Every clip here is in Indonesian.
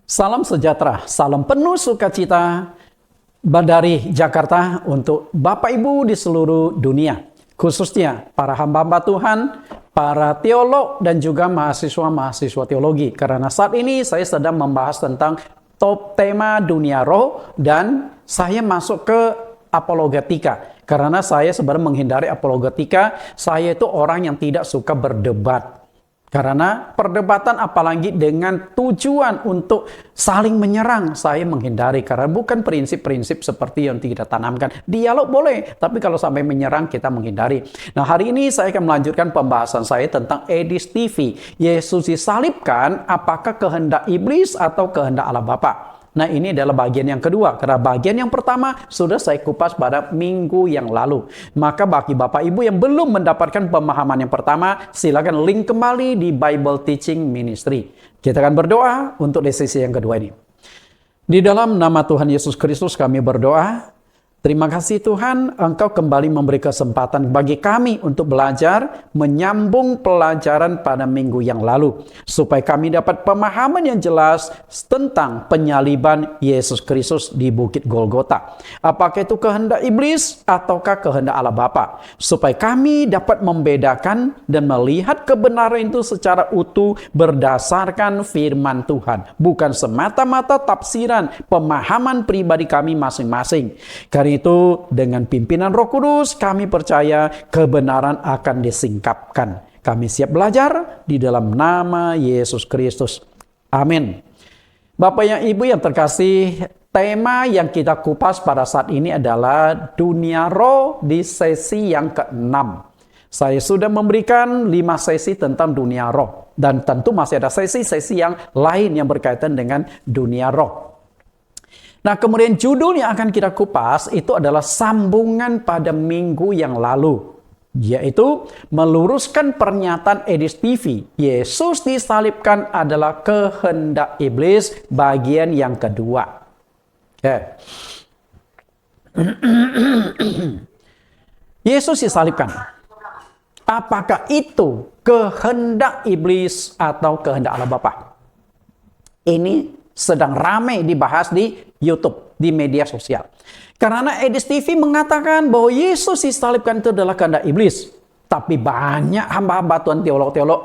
Salam sejahtera, salam penuh sukacita dari Jakarta untuk Bapak Ibu di seluruh dunia. Khususnya para hamba-hamba Tuhan, para teolog dan juga mahasiswa-mahasiswa teologi. Karena saat ini saya sedang membahas tentang top tema dunia roh dan saya masuk ke apologetika. Karena saya sebenarnya menghindari apologetika, saya itu orang yang tidak suka berdebat. Karena perdebatan apalagi dengan tujuan untuk saling menyerang, saya menghindari. Karena bukan prinsip-prinsip seperti yang kita tanamkan. Dialog boleh, tapi kalau sampai menyerang kita menghindari. Nah, hari ini saya akan melanjutkan pembahasan saya tentang Edis TV. Yesus disalibkan, apakah kehendak iblis atau kehendak Allah Bapa? Nah, ini adalah bagian yang kedua. Karena bagian yang pertama sudah saya kupas pada minggu yang lalu. Maka bagi Bapak Ibu yang belum mendapatkan pemahaman yang pertama, silakan link kembali di Bible Teaching Ministry. Kita akan berdoa untuk di sesi yang kedua ini. Di dalam nama Tuhan Yesus Kristus kami berdoa. Terima kasih Tuhan, Engkau kembali memberi kesempatan bagi kami untuk belajar, menyambung pelajaran pada minggu yang lalu. Supaya kami dapat pemahaman yang jelas tentang penyaliban Yesus Kristus di Bukit Golgota. Apakah itu kehendak iblis ataukah kehendak Allah Bapa? Supaya kami dapat membedakan dan melihat kebenaran itu secara utuh berdasarkan firman Tuhan. Bukan semata-mata tafsiran, pemahaman pribadi kami masing-masing. Karena itu dengan pimpinan Roh Kudus kami percaya kebenaran akan disingkapkan. Kami siap belajar di dalam nama Yesus Kristus. Amin. Bapak yang Ibu yang terkasih, tema yang kita kupas pada saat ini adalah dunia roh di sesi yang ke-6. Saya sudah memberikan 5 sesi tentang dunia roh. Dan tentu masih ada sesi-sesi yang lain yang berkaitan dengan dunia roh. Nah, kemudian judul yang akan kita kupas itu adalah sambungan pada minggu yang lalu. Yaitu meluruskan pernyataan Edis TV. Yesus disalibkan adalah kehendak iblis bagian yang kedua. Okay. Yesus disalibkan. Apakah itu kehendak iblis atau kehendak Allah Bapa? Ini sedang ramai dibahas di YouTube, di media sosial. Karena Edis TV mengatakan bahwa Yesus disalibkan itu adalah kehendak iblis. Tapi banyak hamba-hamba Tuhan, teolog-teolog,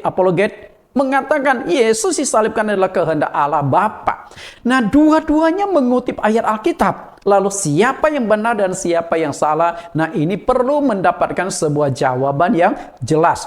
apologet mengatakan Yesus disalibkan adalah kehendak Allah Bapa. Nah, dua-duanya mengutip ayat Alkitab. Lalu siapa yang benar dan siapa yang salah? Nah, ini perlu mendapatkan sebuah jawaban yang jelas.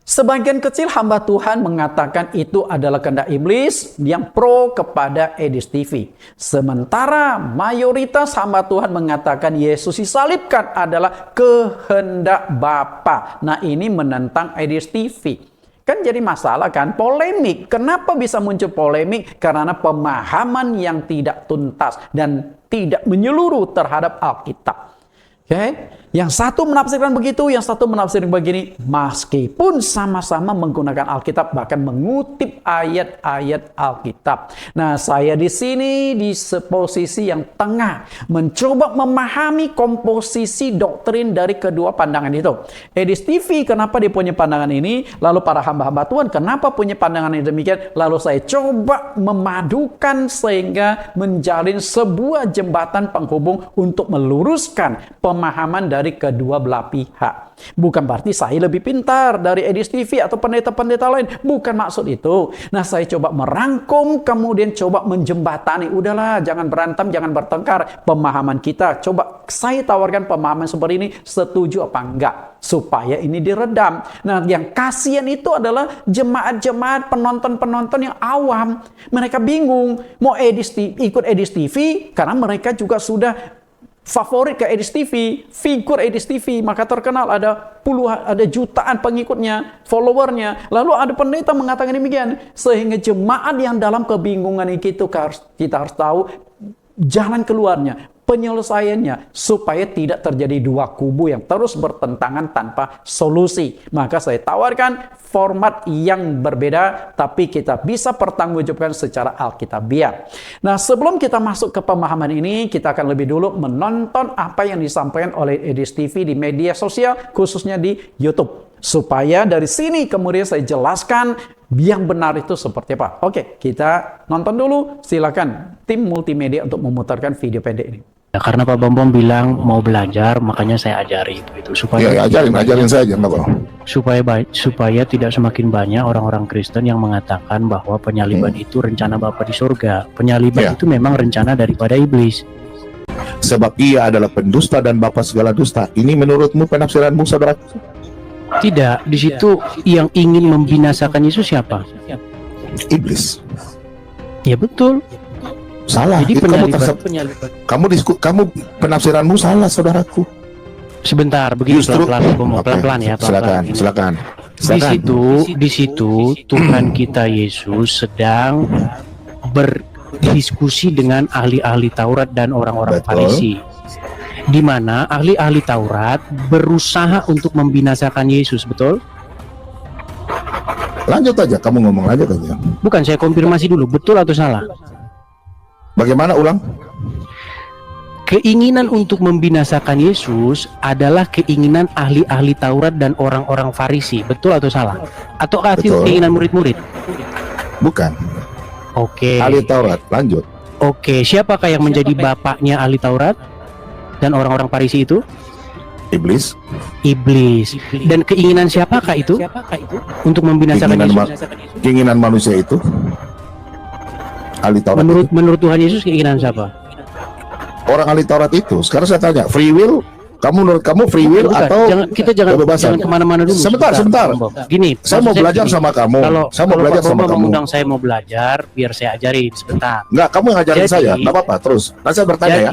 Sebagian kecil hamba Tuhan mengatakan itu adalah kehendak iblis yang pro kepada Edis TV. Sementara mayoritas hamba Tuhan mengatakan Yesus disalibkan adalah kehendak Bapa. Nah, ini menentang Edis TV. Kan jadi masalah kan? Polemik. Kenapa bisa muncul polemik? Karena pemahaman yang tidak tuntas dan tidak menyeluruh terhadap Alkitab. Okay? Yang satu menafsirkan begitu, yang satu menafsirkan begini. Meskipun sama-sama menggunakan Alkitab, bahkan mengutip ayat-ayat Alkitab. Nah, saya di sini di posisi yang tengah, mencoba memahami komposisi doktrin dari kedua pandangan itu. Edis TV, kenapa dia punya pandangan ini? Lalu para hamba-hamba Tuhan, kenapa punya pandangan yang demikian? Lalu saya coba memadukan sehingga menjalin sebuah jembatan penghubung untuk meluruskan pemahaman dari kedua belah pihak. Bukan berarti saya lebih pintar dari Edis TV atau pendeta-pendeta lain. Bukan maksud itu. Nah, saya coba merangkum, kemudian coba menjembatani. Udahlah, jangan berantem, jangan bertengkar. Pemahaman kita, coba saya tawarkan pemahaman seperti ini, setuju apa enggak? Supaya ini diredam. Nah, yang kasihan itu adalah jemaat-jemaat, penonton-penonton yang awam. Mereka bingung mau ikut Edis TV karena mereka juga sudah favorit ke Edis TV, figur Edis TV, maka terkenal, ada puluhan, ada jutaan pengikutnya, followernya. Lalu ada pendeta mengatakan demikian, sehingga jemaat yang dalam kebingungan itu kita harus tahu jalan keluarnya, penyelesaiannya, supaya tidak terjadi dua kubu yang terus bertentangan tanpa solusi. Maka saya tawarkan format yang berbeda, tapi kita bisa pertanggungjawabkan secara alkitabiah. Nah, sebelum kita masuk ke pemahaman ini, kita akan lebih dulu menonton apa yang disampaikan oleh Edis TV di media sosial, khususnya di YouTube. Supaya dari sini kemudian saya jelaskan yang benar itu seperti apa. Oke, kita nonton dulu. Silakan tim multimedia untuk memutarkan video pendek ini. Ya, karena Pak Bambang bilang mau belajar, makanya saya ajari itu supaya Ya, ajarin saja, nggak apa. supaya tidak semakin banyak orang-orang Kristen yang mengatakan bahwa penyaliban itu rencana Bapa di surga. Penyaliban itu memang rencana daripada iblis. Sebab ia adalah pendusta dan bapa segala dusta. Ini menurutmu penafsiranmu, saudara? Tidak, di situ yang ingin membinasakan Yesus siapa? Iblis. Ya betul. Salah. Jadi Itu kamu penafsiranmu salah, saudaraku. Sebentar, begini pelan-pelan ya, Silakan. Di situ Tuhan kita Yesus sedang berdiskusi dengan ahli-ahli Taurat dan orang-orang Farisi, di mana ahli-ahli Taurat berusaha untuk membinasakan Yesus, betul? Lanjut aja, kamu ngomong aja. Bukan, saya konfirmasi dulu, betul atau salah? Bagaimana, ulang? Keinginan untuk membinasakan Yesus adalah keinginan ahli-ahli Taurat dan orang-orang Farisi, betul atau salah? Atau keinginan murid-murid? Bukan. Oke. Ahli Taurat, lanjut. Oke, siapakah yang menjadi bapaknya ahli Taurat dan orang-orang Farisi itu? Iblis. Dan keinginan siapakah itu untuk membinasakan Yesus? Keinginan manusia itu. Ahli Taurat. Menurut Tuhan Yesus keinginan siapa? Orang ahli Taurat itu. Sekarang saya tanya, free will? Menurut kamu free will atau jangan kemana-mana dulu. Sebentar. Gini, saya mau belajar sama kamu. Kalau mengundang saya mau belajar, biar saya ajarin sebentar. Enggak, kamu yang ngajarin saya. Enggak apa-apa, terus. Nanti saya bertanya ya.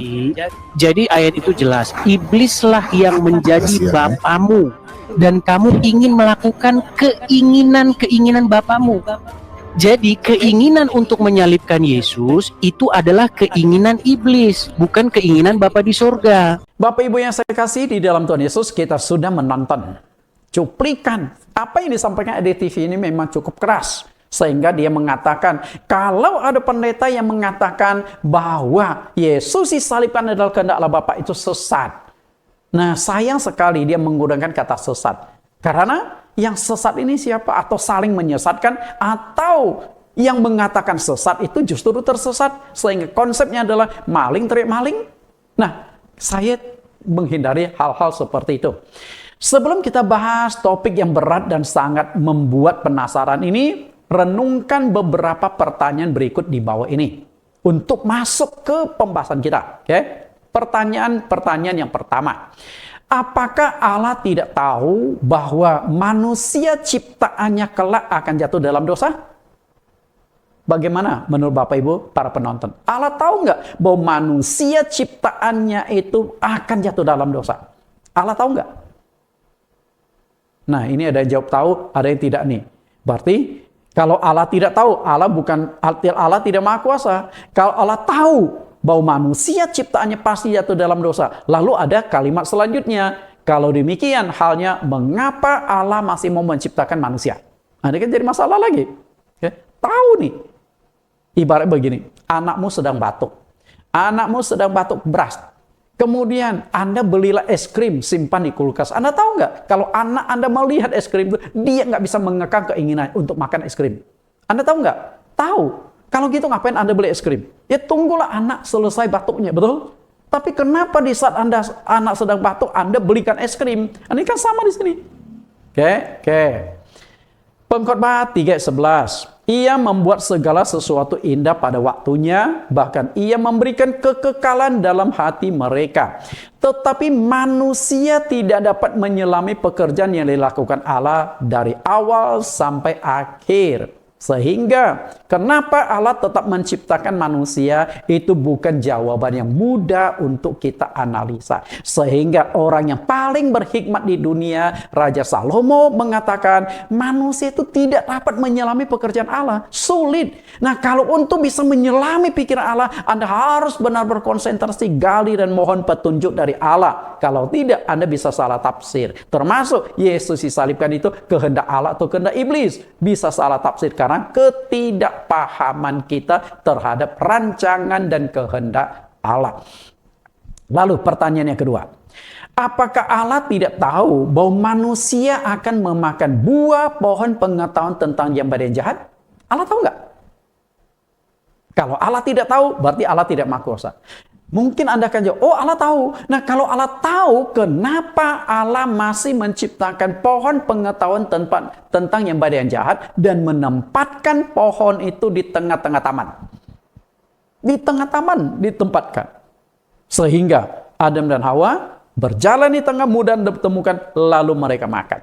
Jadi ayat itu jelas. Iblislah yang menjadi bapamu dan kamu ingin melakukan keinginan bapamu. Jadi keinginan untuk menyalibkan Yesus itu adalah keinginan iblis, bukan keinginan Bapa di surga. Bapak Ibu yang saya kasih di dalam Tuhan Yesus, kita sudah menonton cuplikan. Apa yang disampaikan di TV ini memang cukup keras. Sehingga dia mengatakan, kalau ada pendeta yang mengatakan bahwa Yesus disalibkan adalah kehendak Allah Bapa, itu sesat. Nah, sayang sekali dia menggunakan kata sesat. Karena yang sesat ini siapa? Atau saling menyesatkan, atau yang mengatakan sesat itu justru tersesat. Sehingga konsepnya adalah maling teriak maling. Nah, saya menghindari hal-hal seperti itu. Sebelum kita bahas topik yang berat dan sangat membuat penasaran ini, renungkan beberapa pertanyaan berikut di bawah ini untuk masuk ke pembahasan kita. Oke? Pertanyaan yang pertama. Apakah Allah tidak tahu bahwa manusia ciptaannya kelak akan jatuh dalam dosa? Bagaimana menurut Bapak Ibu para penonton? Allah tahu nggak bahwa manusia ciptaannya itu akan jatuh dalam dosa? Allah tahu nggak? Nah, ini ada yang jawab tahu, ada yang tidak nih. Berarti kalau Allah tidak tahu, Allah tidak maha kuasa. Kalau Allah tahu bahwa manusia ciptaannya pasti jatuh dalam dosa. Lalu ada kalimat selanjutnya. Kalau demikian halnya, mengapa Allah masih mau menciptakan manusia? Nah, ini kan jadi masalah lagi. Oke? Tahu nih. Ibarat begini, anakmu sedang batuk. Anakmu sedang batuk beras. Kemudian Anda belilah es krim, simpan di kulkas. Anda tahu nggak? Kalau anak Anda melihat es krim itu, dia nggak bisa mengekang keinginan untuk makan es krim. Anda tahu nggak? Tahu. Kalau gitu ngapain Anda beli es krim? Ya tunggulah anak selesai batuknya, betul? Tapi kenapa di saat anak sedang batuk, Anda belikan es krim? Ini kan sama di sini. Oke. Pengkhotbah 3:11. Ia membuat segala sesuatu indah pada waktunya, bahkan ia memberikan kekekalan dalam hati mereka. Tetapi manusia tidak dapat menyelami pekerjaan yang dilakukan Allah dari awal sampai akhir. Sehingga kenapa Allah tetap menciptakan manusia itu bukan jawaban yang mudah untuk kita analisa. Sehingga orang yang paling berhikmat di dunia, Raja Salomo, mengatakan manusia itu tidak dapat menyelami pekerjaan Allah. Sulit. Nah, kalau untuk bisa menyelami pikiran Allah, Anda harus benar berkonsentrasi, gali dan mohon petunjuk dari Allah. Kalau tidak, Anda bisa salah tafsir. Termasuk Yesus disalibkan itu kehendak Allah atau kehendak iblis. Bisa salah tafsir karena ketidakpahaman kita terhadap rancangan dan kehendak Allah. Lalu pertanyaan yang kedua. Apakah Allah tidak tahu bahwa manusia akan memakan buah pohon pengetahuan tentang yang baik dan jahat? Allah tahu nggak? Kalau Allah tidak tahu, berarti Allah tidak maha kuasa. Mungkin Anda akan jawab, oh Allah tahu. Nah kalau Allah tahu, kenapa Allah masih menciptakan pohon pengetahuan tentang yang baik dan jahat dan menempatkan pohon itu di tengah-tengah taman? Di tengah taman ditempatkan. Sehingga Adam dan Hawa berjalan di tengah mudah ditemukan, lalu mereka makan.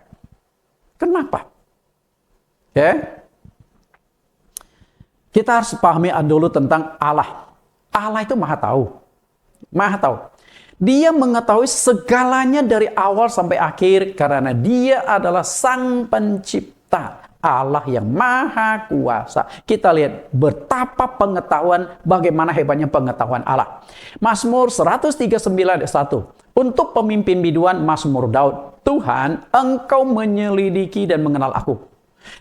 Kenapa? Oke. Kita harus pahami dulu tentang Allah. Allah itu maha tahu. Maha tahu. Dia mengetahui segalanya dari awal sampai akhir karena dia adalah sang pencipta. Allah yang maha kuasa. Kita lihat betapa pengetahuan, bagaimana hebatnya pengetahuan Allah. Mazmur 139 ayat 1. Untuk pemimpin biduan Mazmur Daud. Tuhan, engkau menyelidiki dan mengenal aku.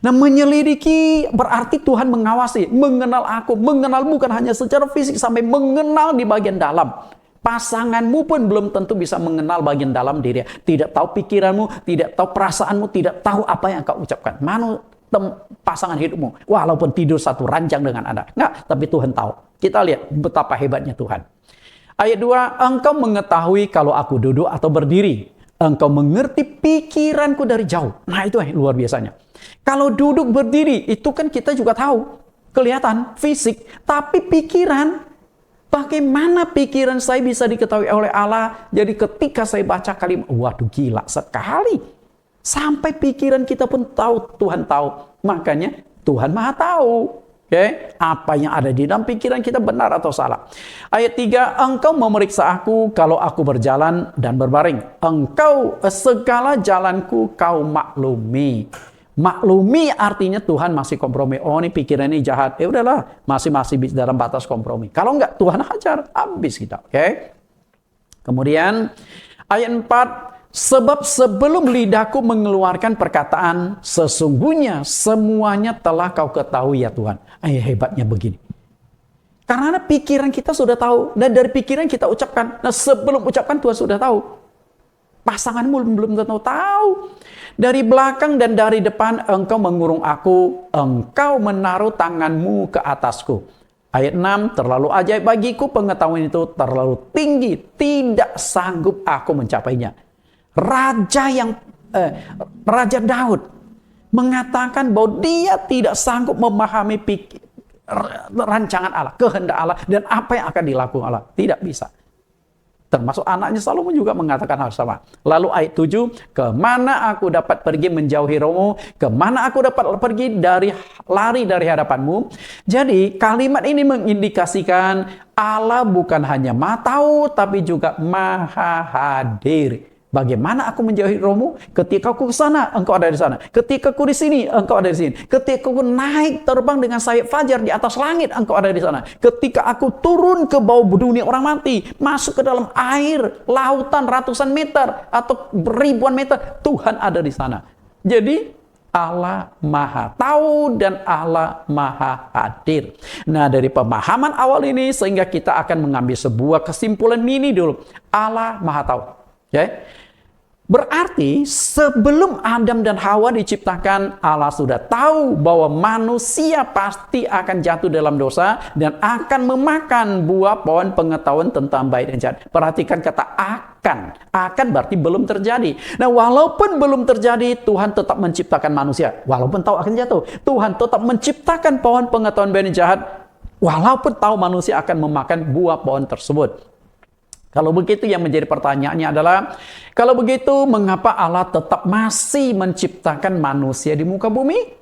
Nah, menyelidiki berarti Tuhan mengawasi, mengenal aku, mengenal bukan hanya secara fisik, sampai mengenal di bagian dalam. Pasanganmu pun belum tentu bisa mengenal bagian dalam diri. Tidak tahu pikiranmu, tidak tahu perasaanmu, tidak tahu apa yang kau ucapkan. Mana pasangan hidupmu, walaupun tidur satu ranjang dengan Anda. Enggak, tapi Tuhan tahu. Kita lihat betapa hebatnya Tuhan. Ayat 2, engkau mengetahui kalau aku duduk atau berdiri. Engkau mengerti pikiranku dari jauh. Nah, itu luar biasanya. Kalau duduk berdiri, itu kan kita juga tahu. Kelihatan, fisik. Tapi pikiran, bagaimana pikiran saya bisa diketahui oleh Allah? Jadi ketika saya baca kalimat, waduh gila sekali. Sampai pikiran kita pun tahu, Tuhan tahu. Makanya Tuhan maha tahu. Oke, apa yang ada di dalam pikiran kita benar atau salah. Ayat 3, engkau memeriksa aku kalau aku berjalan dan berbaring. Engkau segala jalanku kau maklumi. Maklumi artinya Tuhan masih kompromi. Oh, ini pikiran ini jahat. Ya udahlah, masih dalam batas kompromi. Kalau enggak, Tuhan hajar, habis kita. Oke. Kemudian ayat 4, sebab sebelum lidahku mengeluarkan perkataan, sesungguhnya semuanya telah kau ketahui ya Tuhan. Hebatnya begini. Karena pikiran kita sudah tahu, dan dari pikiran kita ucapkan. Nah, sebelum ucapkan Tuhan sudah tahu. Pasanganmu belum tentu tahu. Dari belakang dan dari depan engkau mengurung aku, engkau menaruh tanganmu ke atasku. Ayat 6, terlalu ajaib bagiku pengetahuan itu, terlalu tinggi, tidak sanggup aku mencapainya. Raja Daud mengatakan bahwa dia tidak sanggup memahami rancangan Allah, kehendak Allah, dan apa yang akan dilakukan Allah. Tidak bisa. Termasuk anaknya Salomo juga mengatakan hal sama. Lalu ayat 7, kemana aku dapat pergi menjauhi rohmu? Kemana aku dapat pergi lari dari hadapanmu? Jadi kalimat ini mengindikasikan Allah bukan hanya maha tahu, tapi juga maha hadir. Bagaimana aku menjauhi rohmu? Ketika aku ke sana, engkau ada di sana. Ketika aku di sini, engkau ada di sini. Ketika aku naik terbang dengan sayap fajar di atas langit, engkau ada di sana. Ketika aku turun ke bawah dunia orang mati, masuk ke dalam air, lautan ratusan meter atau ribuan meter, Tuhan ada di sana. Jadi Allah maha tahu dan Allah maha hadir. Nah, dari pemahaman awal ini sehingga kita akan mengambil sebuah kesimpulan mini dulu. Allah maha tahu. Okay? Berarti sebelum Adam dan Hawa diciptakan, Allah sudah tahu bahwa manusia pasti akan jatuh dalam dosa dan akan memakan buah pohon pengetahuan tentang baik dan jahat. Perhatikan kata akan. Akan berarti belum terjadi. Nah, walaupun belum terjadi, Tuhan tetap menciptakan manusia. Walaupun tahu akan jatuh, Tuhan tetap menciptakan pohon pengetahuan baik dan jahat. Walaupun tahu manusia akan memakan buah pohon tersebut. Kalau begitu yang menjadi pertanyaannya adalah, kalau begitu mengapa Allah tetap masih menciptakan manusia di muka bumi?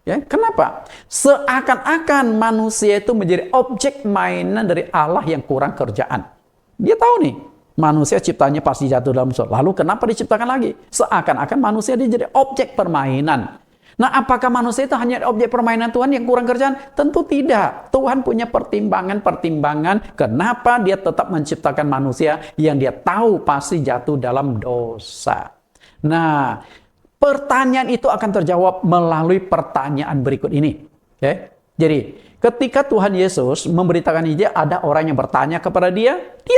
Ya, kenapa? Seakan-akan manusia itu menjadi objek mainan dari Allah yang kurang kerjaan. Dia tahu nih, manusia ciptanya pasti jatuh dalam dosa. Lalu kenapa diciptakan lagi? Seakan-akan manusia dia jadi objek permainan. Nah, apakah manusia itu hanya objek permainan Tuhan yang kurang kerjaan? Tentu tidak. Tuhan punya pertimbangan-pertimbangan kenapa dia tetap menciptakan manusia yang dia tahu pasti jatuh dalam dosa. Nah, pertanyaan itu akan terjawab melalui pertanyaan berikut ini. Okay? Jadi, ketika Tuhan Yesus memberitakan Injil, ada orang yang bertanya kepada dia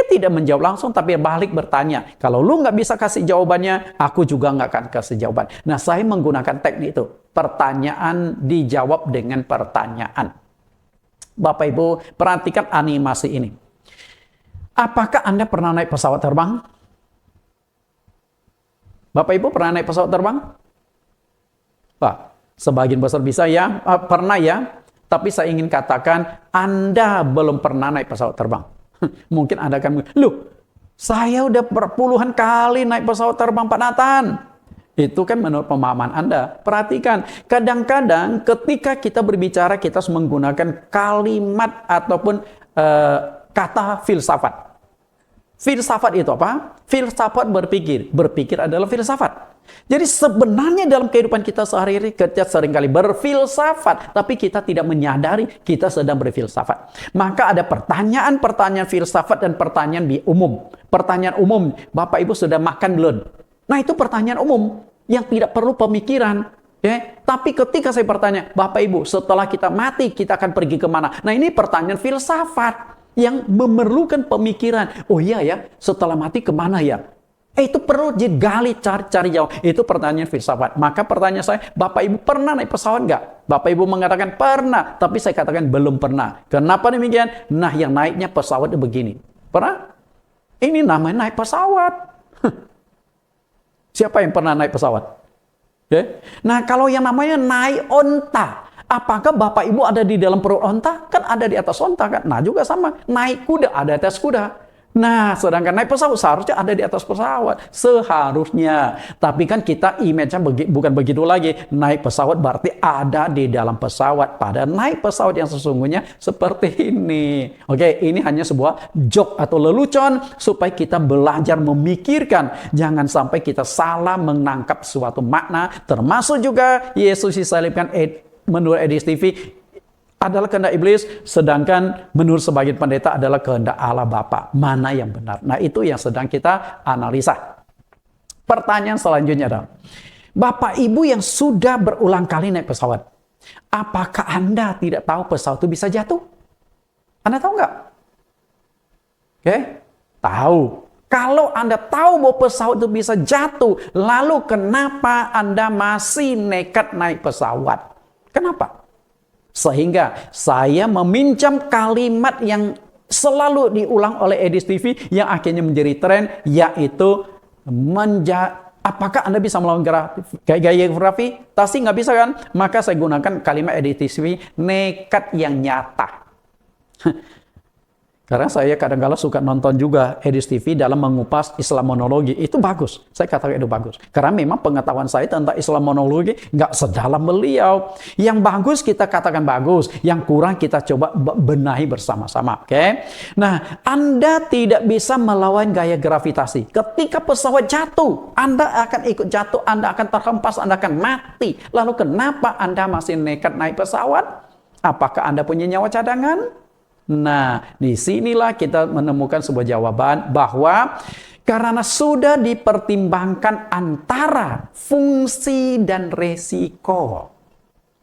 tidak menjawab langsung, tapi balik bertanya. Kalau lu nggak bisa kasih jawabannya, aku juga nggak akan kasih jawaban. Nah, saya menggunakan teknik itu. Pertanyaan dijawab dengan pertanyaan. Bapak Ibu, perhatikan animasi ini. Apakah Anda pernah naik pesawat terbang? Bapak Ibu pernah naik pesawat terbang? Pak, sebagian besar bisa ya, pernah ya. Tapi saya ingin katakan, Anda belum pernah naik pesawat terbang. Mungkin Anda akan bilang, loh, saya udah berpuluhan kali naik pesawat terbang, Pak Nathan. Itu kan menurut pemahaman Anda. Perhatikan, kadang-kadang ketika kita berbicara, kita harus menggunakan kalimat ataupun kata filsafat. Filsafat itu apa? Filsafat berpikir. Berpikir adalah filsafat. Jadi sebenarnya dalam kehidupan kita sehari-hari kita seringkali berfilsafat, tapi kita tidak menyadari kita sedang berfilsafat. Maka ada pertanyaan-pertanyaan filsafat dan pertanyaan umum. Pertanyaan umum, Bapak Ibu sudah makan belum? Nah, itu pertanyaan umum yang tidak perlu pemikiran. Ya, tapi ketika saya bertanya, Bapak Ibu, setelah kita mati, kita akan pergi kemana? Nah, ini pertanyaan filsafat yang memerlukan pemikiran. Oh iya ya, setelah mati kemana ya? Itu perlu digali, cari jawab. Itu pertanyaan filsafat. Maka pertanyaan saya, Bapak Ibu pernah naik pesawat nggak? Bapak Ibu mengatakan pernah, tapi saya katakan belum pernah. Kenapa demikian? Nah, yang naiknya pesawat begini. Pernah? Ini namanya naik pesawat. Siapa yang pernah naik pesawat? Okay. Nah, kalau yang namanya naik onta, apakah Bapak Ibu ada di dalam perut onta? Kan ada di atas onta kan? Nah, juga sama. Naik kuda, ada di atas kuda. Nah, sedangkan naik pesawat seharusnya ada di atas pesawat. Seharusnya. Tapi kan kita image-nya bukan begitu lagi. Naik pesawat berarti ada di dalam pesawat. Padahal naik pesawat yang sesungguhnya seperti ini. Oke, ini hanya sebuah joke atau lelucon supaya kita belajar memikirkan. Jangan sampai kita salah menangkap suatu makna. Termasuk juga Yesus disalibkan menurut EDIS-TV adalah kehendak iblis, sedangkan menurut sebagian pendeta adalah kehendak Allah Bapa. Mana yang benar? Nah, itu yang sedang kita analisa. Pertanyaan selanjutnya adalah, Bapak Ibu yang sudah berulang kali naik pesawat, apakah Anda tidak tahu pesawat itu bisa jatuh? Anda tahu nggak? Oke, tahu. Kalau Anda tahu bahwa pesawat itu bisa jatuh, lalu kenapa Anda masih nekat naik pesawat? Kenapa? Sehingga saya meminjam kalimat yang selalu diulang oleh EDIS-TV yang akhirnya menjadi tren, yaitu apakah Anda bisa melakukan gaya gravitasi? Nggak bisa kan? Maka saya gunakan kalimat EDIS-TV, nekat yang nyata. Karena saya kadang-kadang suka nonton juga EDIS-TV dalam mengupas Islamonologi. Itu bagus. Saya katakan itu bagus. Karena memang pengetahuan saya tentang Islamonologi nggak sedalam beliau. Yang bagus kita katakan bagus. Yang kurang kita coba benahi bersama-sama. Oke? Nah, Anda tidak bisa melawan gaya gravitasi. Ketika pesawat jatuh, Anda akan ikut jatuh, Anda akan terhempas, Anda akan mati. Lalu kenapa Anda masih nekat naik pesawat? Apakah Anda punya nyawa cadangan? Nah, disinilah kita menemukan sebuah jawaban bahwa karena sudah dipertimbangkan antara fungsi dan resiko.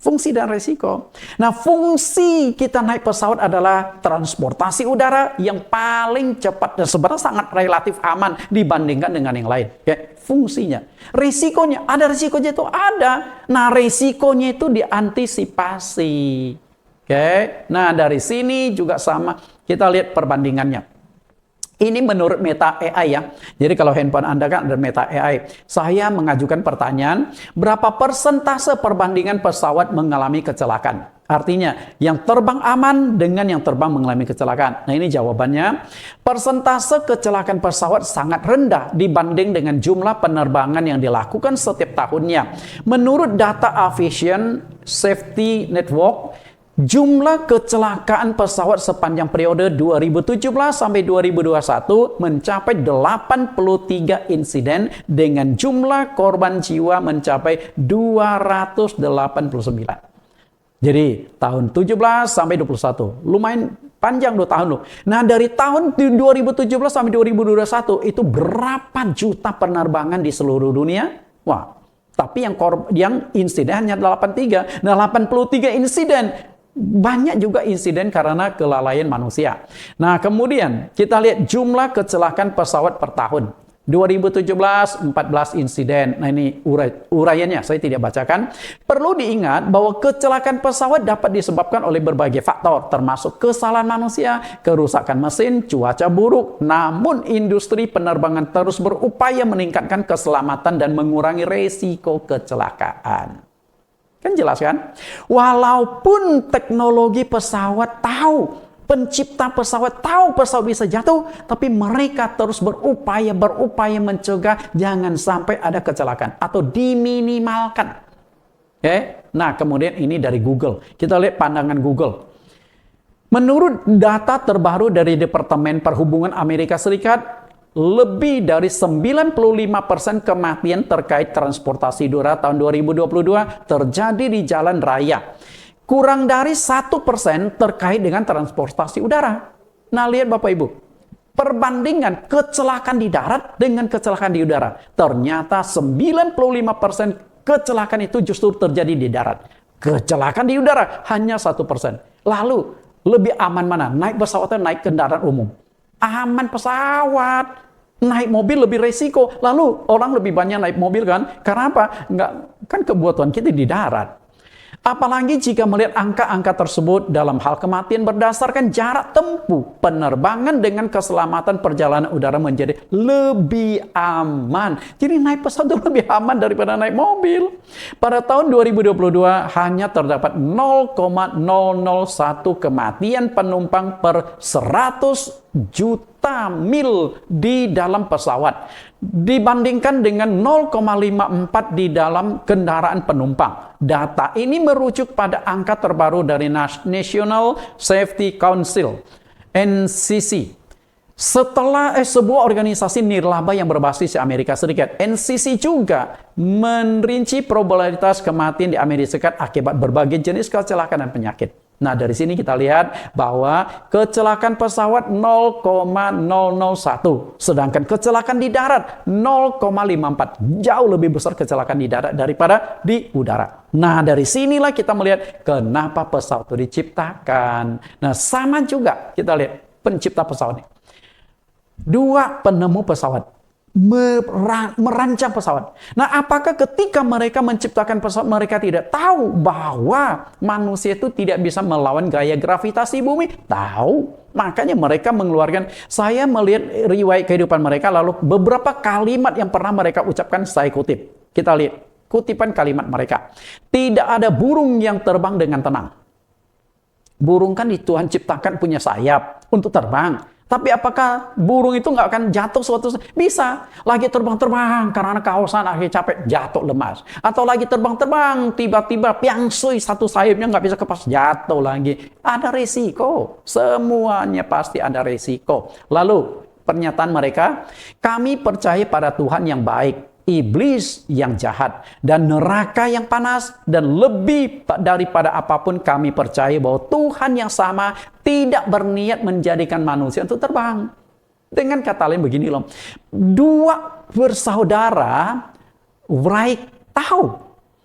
Fungsi dan resiko. Nah, fungsi kita naik pesawat adalah transportasi udara yang paling cepat dan sebenarnya sangat relatif aman dibandingkan dengan yang lain. Oke, fungsinya. Resikonya, ada resikonya itu ada. Nah, resikonya itu diantisipasi. Oke, nah dari sini juga sama, kita lihat perbandingannya. Ini menurut Meta AI ya. Jadi kalau handphone Anda kan ada Meta AI. Saya mengajukan pertanyaan, berapa persentase perbandingan pesawat mengalami kecelakaan? Artinya, yang terbang aman dengan yang terbang mengalami kecelakaan. Nah ini jawabannya, persentase kecelakaan pesawat sangat rendah dibanding dengan jumlah penerbangan yang dilakukan setiap tahunnya. Menurut data Aviation Safety Network, jumlah kecelakaan pesawat sepanjang periode 2017 sampai 2021 mencapai 83 insiden dengan jumlah korban jiwa mencapai 289. Jadi tahun 17 sampai 21 lumayan panjang 2 tahun loh. Nah dari tahun 2017 sampai 2021 itu berapa juta penerbangan di seluruh dunia? Wah, tapi yang insiden hanya 83. Nah 83 insiden banyak juga insiden karena kelalaian manusia. Nah, kemudian kita lihat jumlah kecelakaan pesawat per tahun. 2017, 14 insiden. Nah, ini uraiannya, saya tidak bacakan. Perlu diingat bahwa kecelakaan pesawat dapat disebabkan oleh berbagai faktor, termasuk kesalahan manusia, kerusakan mesin, cuaca buruk. Namun, industri penerbangan terus berupaya meningkatkan keselamatan dan mengurangi resiko kecelakaan. Kan jelas kan? Walaupun teknologi pesawat tahu, pencipta pesawat tahu pesawat bisa jatuh, tapi mereka terus berupaya mencegah jangan sampai ada kecelakaan atau diminimalkan. Nah, kemudian ini dari Google. Kita lihat pandangan Google. Menurut data terbaru dari Departemen Perhubungan Amerika Serikat, lebih dari 95% kematian terkait transportasi udara tahun 2022 terjadi di jalan raya. Kurang dari 1% terkait dengan transportasi udara. Nah, lihat Bapak Ibu. Perbandingan kecelakaan di darat dengan kecelakaan di udara. Ternyata 95% kecelakaan itu justru terjadi di darat. Kecelakaan di udara hanya 1%. Lalu, lebih aman mana? Naik pesawat atau naik kendaraan umum? Aman pesawat. Naik mobil lebih resiko. Lalu, orang lebih banyak naik mobil kan? Karena apa? Kan kebutuhan kita di darat. Apalagi jika melihat angka-angka tersebut dalam hal kematian berdasarkan jarak tempuh, penerbangan dengan keselamatan perjalanan udara menjadi lebih aman. Jadi naik pesawat itu lebih aman daripada naik mobil. Pada tahun 2022 hanya terdapat 0,001 kematian penumpang per 100 juta mil di dalam pesawat, dibandingkan dengan 0,54 di dalam kendaraan penumpang. Data ini merujuk pada angka terbaru dari National Safety Council, NCC. Setelah sebuah organisasi nirlaba yang berbasis di Amerika Serikat, NCC juga merinci probabilitas kematian di Amerika Serikat akibat berbagai jenis kecelakaan dan penyakit. Nah, dari sini kita lihat bahwa kecelakaan pesawat 0,001, sedangkan kecelakaan di darat 0,54. Jauh lebih besar kecelakaan di darat daripada di udara. Nah, dari sinilah kita melihat kenapa pesawat itu diciptakan. Nah, sama juga kita lihat pencipta pesawat ini. Dua penemu pesawat merancang pesawat. Nah, apakah ketika mereka menciptakan pesawat mereka tidak tahu bahwa manusia itu tidak bisa melawan gaya gravitasi bumi? Tahu. Makanya mereka mengeluarkan, saya melihat riwayat kehidupan mereka, lalu beberapa kalimat yang pernah mereka ucapkan saya kutip. Kita lihat kutipan kalimat mereka. Tidak ada burung yang terbang dengan tenang. Burung kan Tuhan ciptakan punya sayap untuk terbang. Tapi apakah burung itu nggak akan jatuh suatu saat? Bisa. Lagi terbang-terbang karena kehausan, akhirnya capek, jatuh lemas. Atau lagi terbang-terbang, tiba-tiba piangsui satu sayapnya nggak bisa kepas, jatuh lagi. Ada resiko. Semuanya pasti ada resiko. Lalu pernyataan mereka, kami percaya pada Tuhan yang baik, iblis yang jahat, dan neraka yang panas, dan lebih daripada apapun kami percaya bahwa Tuhan yang sama tidak berniat menjadikan manusia untuk terbang. Dengan kata lain begini loh, dua bersaudara Wright tahu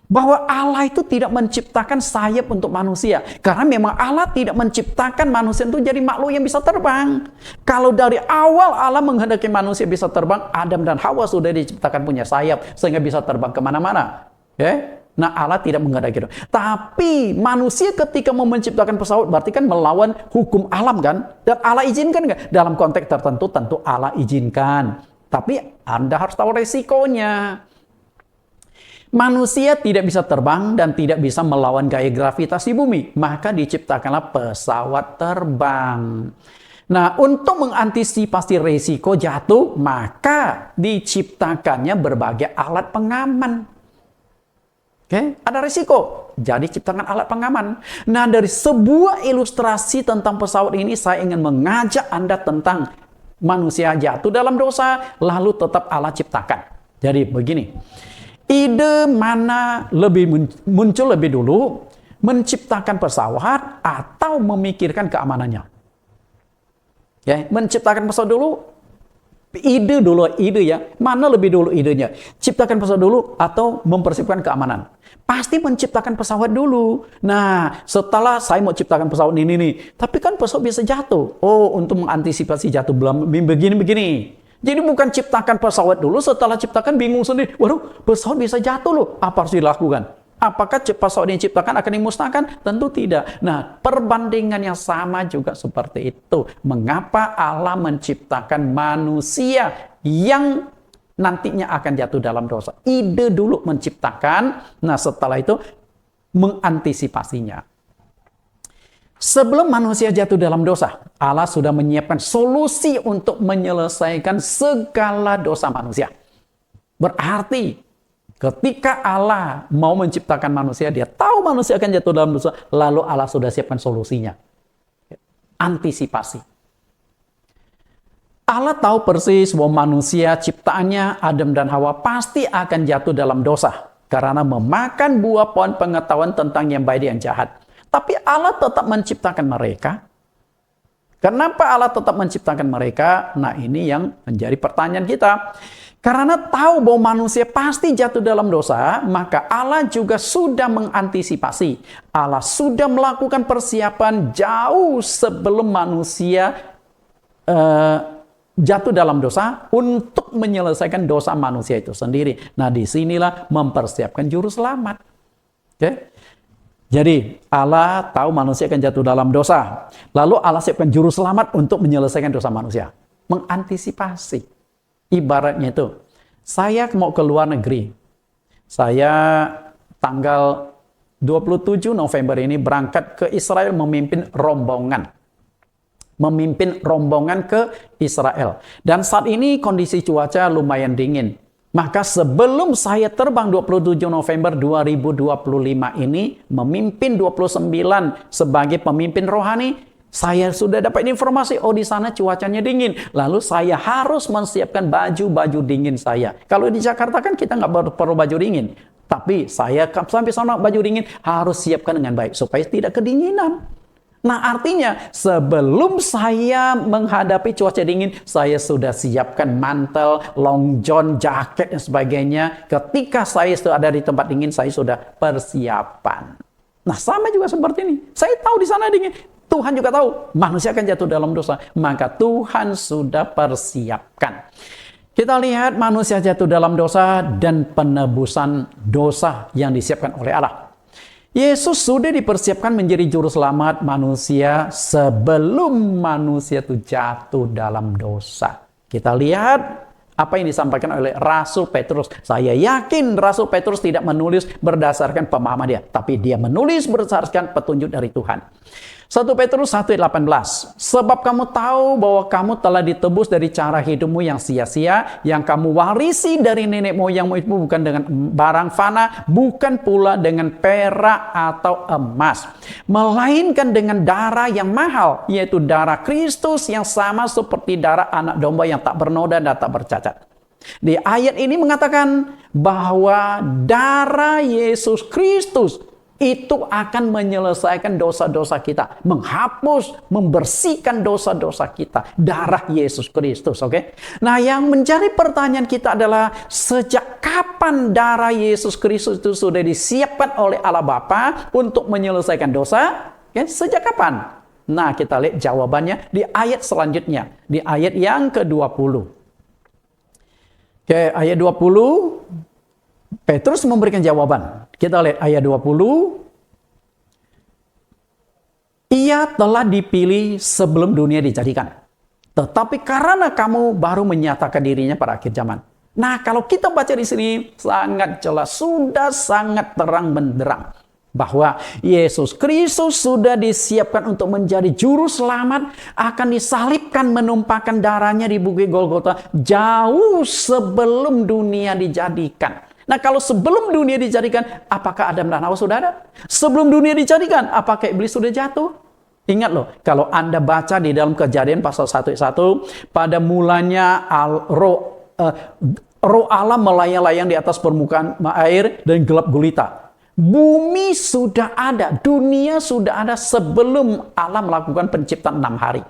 bahwa Allah itu tidak menciptakan sayap untuk manusia. Karena memang Allah tidak menciptakan manusia itu jadi makhluk yang bisa terbang. Kalau dari awal Allah menghendaki manusia bisa terbang, Adam dan Hawa sudah diciptakan punya sayap, sehingga bisa terbang kemana-mana. Nah, Allah tidak menghendaki itu. Tapi manusia ketika mau menciptakan pesawat, berarti kan melawan hukum alam kan? Dan Allah izinkan nggak? Dalam konteks tertentu, tentu Allah izinkan. Tapi Anda harus tahu resikonya. Manusia tidak bisa terbang dan tidak bisa melawan gaya gravitasi bumi. Maka diciptakanlah pesawat terbang. Nah, untuk mengantisipasi resiko jatuh, maka diciptakannya berbagai alat pengaman. Ada resiko. Jadi ciptakan alat pengaman. Nah, dari sebuah ilustrasi tentang pesawat ini, saya ingin mengajak Anda tentang manusia jatuh dalam dosa, lalu tetap Allah ciptakan. Jadi begini. Ide mana lebih muncul lebih dulu, menciptakan pesawat atau memikirkan keamanannya? Menciptakan pesawat dulu Ide dulu, ide ya. Mana lebih dulu idenya? Ciptakan pesawat dulu atau mempersiapkan keamanan? Pasti menciptakan pesawat dulu. Nah, setelah saya mau ciptakan pesawat ini nih, tapi kan pesawat bisa jatuh. Oh, untuk mengantisipasi jatuh belum begini-begini. Jadi bukan ciptakan pesawat dulu, setelah ciptakan bingung sendiri. Waduh, pesawat bisa jatuh loh. Apa harus dilakukan? Apakah pesawat yang diciptakan akan dimusnahkan? Tentu tidak. Nah, perbandingan yang sama juga seperti itu. Mengapa Allah menciptakan manusia yang nantinya akan jatuh dalam dosa? Ide dulu menciptakan, nah setelah itu mengantisipasinya. Sebelum manusia jatuh dalam dosa, Allah sudah menyiapkan solusi untuk menyelesaikan segala dosa manusia. Berarti ketika Allah mau menciptakan manusia, dia tahu manusia akan jatuh dalam dosa, lalu Allah sudah siapkan solusinya. Antisipasi. Allah tahu persis bahwa manusia ciptaannya, Adam dan Hawa, pasti akan jatuh dalam dosa karena memakan buah pohon pengetahuan tentang yang baik dan yang jahat. Tapi Allah tetap menciptakan mereka. Kenapa Allah tetap menciptakan mereka? Nah, ini yang menjadi pertanyaan kita. Karena tahu bahwa manusia pasti jatuh dalam dosa, maka Allah juga sudah mengantisipasi. Allah sudah melakukan persiapan jauh sebelum manusia jatuh dalam dosa untuk menyelesaikan dosa manusia itu sendiri. Nah, disinilah mempersiapkan juru selamat. Oke? Jadi, Allah tahu manusia akan jatuh dalam dosa. Lalu Allah siapkan juru selamat untuk menyelesaikan dosa manusia. Mengantisipasi. Ibaratnya itu, saya mau ke luar negeri. Saya tanggal 27 November ini berangkat ke Israel memimpin rombongan. Memimpin rombongan ke Israel. Dan saat ini kondisi cuaca lumayan dingin. Maka sebelum saya terbang 27 November 2025 ini, memimpin 29 sebagai pemimpin rohani, saya sudah dapat informasi, oh di sana cuacanya dingin. Lalu saya harus menyiapkan baju-baju dingin saya. Kalau di Jakarta kan kita nggak perlu baju dingin. Tapi saya sampai sana baju dingin harus siapkan dengan baik supaya tidak kedinginan. Nah, artinya sebelum saya menghadapi cuaca dingin, saya sudah siapkan mantel, long john, jaket, dan sebagainya. Ketika saya sudah ada di tempat dingin, saya sudah persiapan. Nah, sama juga seperti ini. Saya tahu di sana dingin. Tuhan juga tahu manusia akan jatuh dalam dosa. Maka Tuhan sudah persiapkan. Kita lihat manusia jatuh dalam dosa dan penebusan dosa yang disiapkan oleh Allah. Yesus sudah dipersiapkan menjadi juru selamat manusia sebelum manusia itu jatuh dalam dosa. Kita lihat apa yang disampaikan oleh Rasul Petrus. Saya yakin Rasul Petrus tidak menulis berdasarkan pemahaman dia, tapi dia menulis berdasarkan petunjuk dari Tuhan. 1 Petrus 1:18. Sebab kamu tahu bahwa kamu telah ditebus dari cara hidupmu yang sia-sia, yang kamu warisi dari nenek moyangmu itu bukan dengan barang fana, bukan pula dengan perak atau emas, melainkan dengan darah yang mahal, yaitu darah Kristus yang sama seperti darah anak domba yang tak bernoda dan tak bercacat. Di ayat ini mengatakan bahwa darah Yesus Kristus itu akan menyelesaikan dosa-dosa kita, menghapus, membersihkan dosa-dosa kita. Darah Yesus Kristus, oke? Nah, yang menjadi pertanyaan kita adalah sejak kapan darah Yesus Kristus itu sudah disiapkan oleh Allah Bapa untuk menyelesaikan dosa? Ya, sejak kapan? Nah, kita lihat jawabannya di ayat selanjutnya, di ayat yang ke-20. Oke, ayat 20. Petrus memberikan jawaban. Kita lihat ayat 20. Ia telah dipilih sebelum dunia dijadikan. Tetapi karena kamu baru menyatakan dirinya pada akhir zaman. Nah, kalau kita baca di sini sangat jelas, sudah sangat terang benderang bahwa Yesus Kristus sudah disiapkan untuk menjadi juru selamat, akan disalibkan, menumpahkan darahnya di Bukit Golgota jauh sebelum dunia dijadikan. Nah, kalau sebelum dunia dijadikan, apakah Adam dan Hawa sudah ada? Sebelum dunia dijadikan, apakah iblis sudah jatuh? Ingat loh, kalau Anda baca di dalam Kejadian pasal 1:1, pada mulanya roh Allah melayang-layang di atas permukaan air dan gelap gulita. Bumi sudah ada, dunia sudah ada sebelum Allah melakukan penciptaan 6 hari.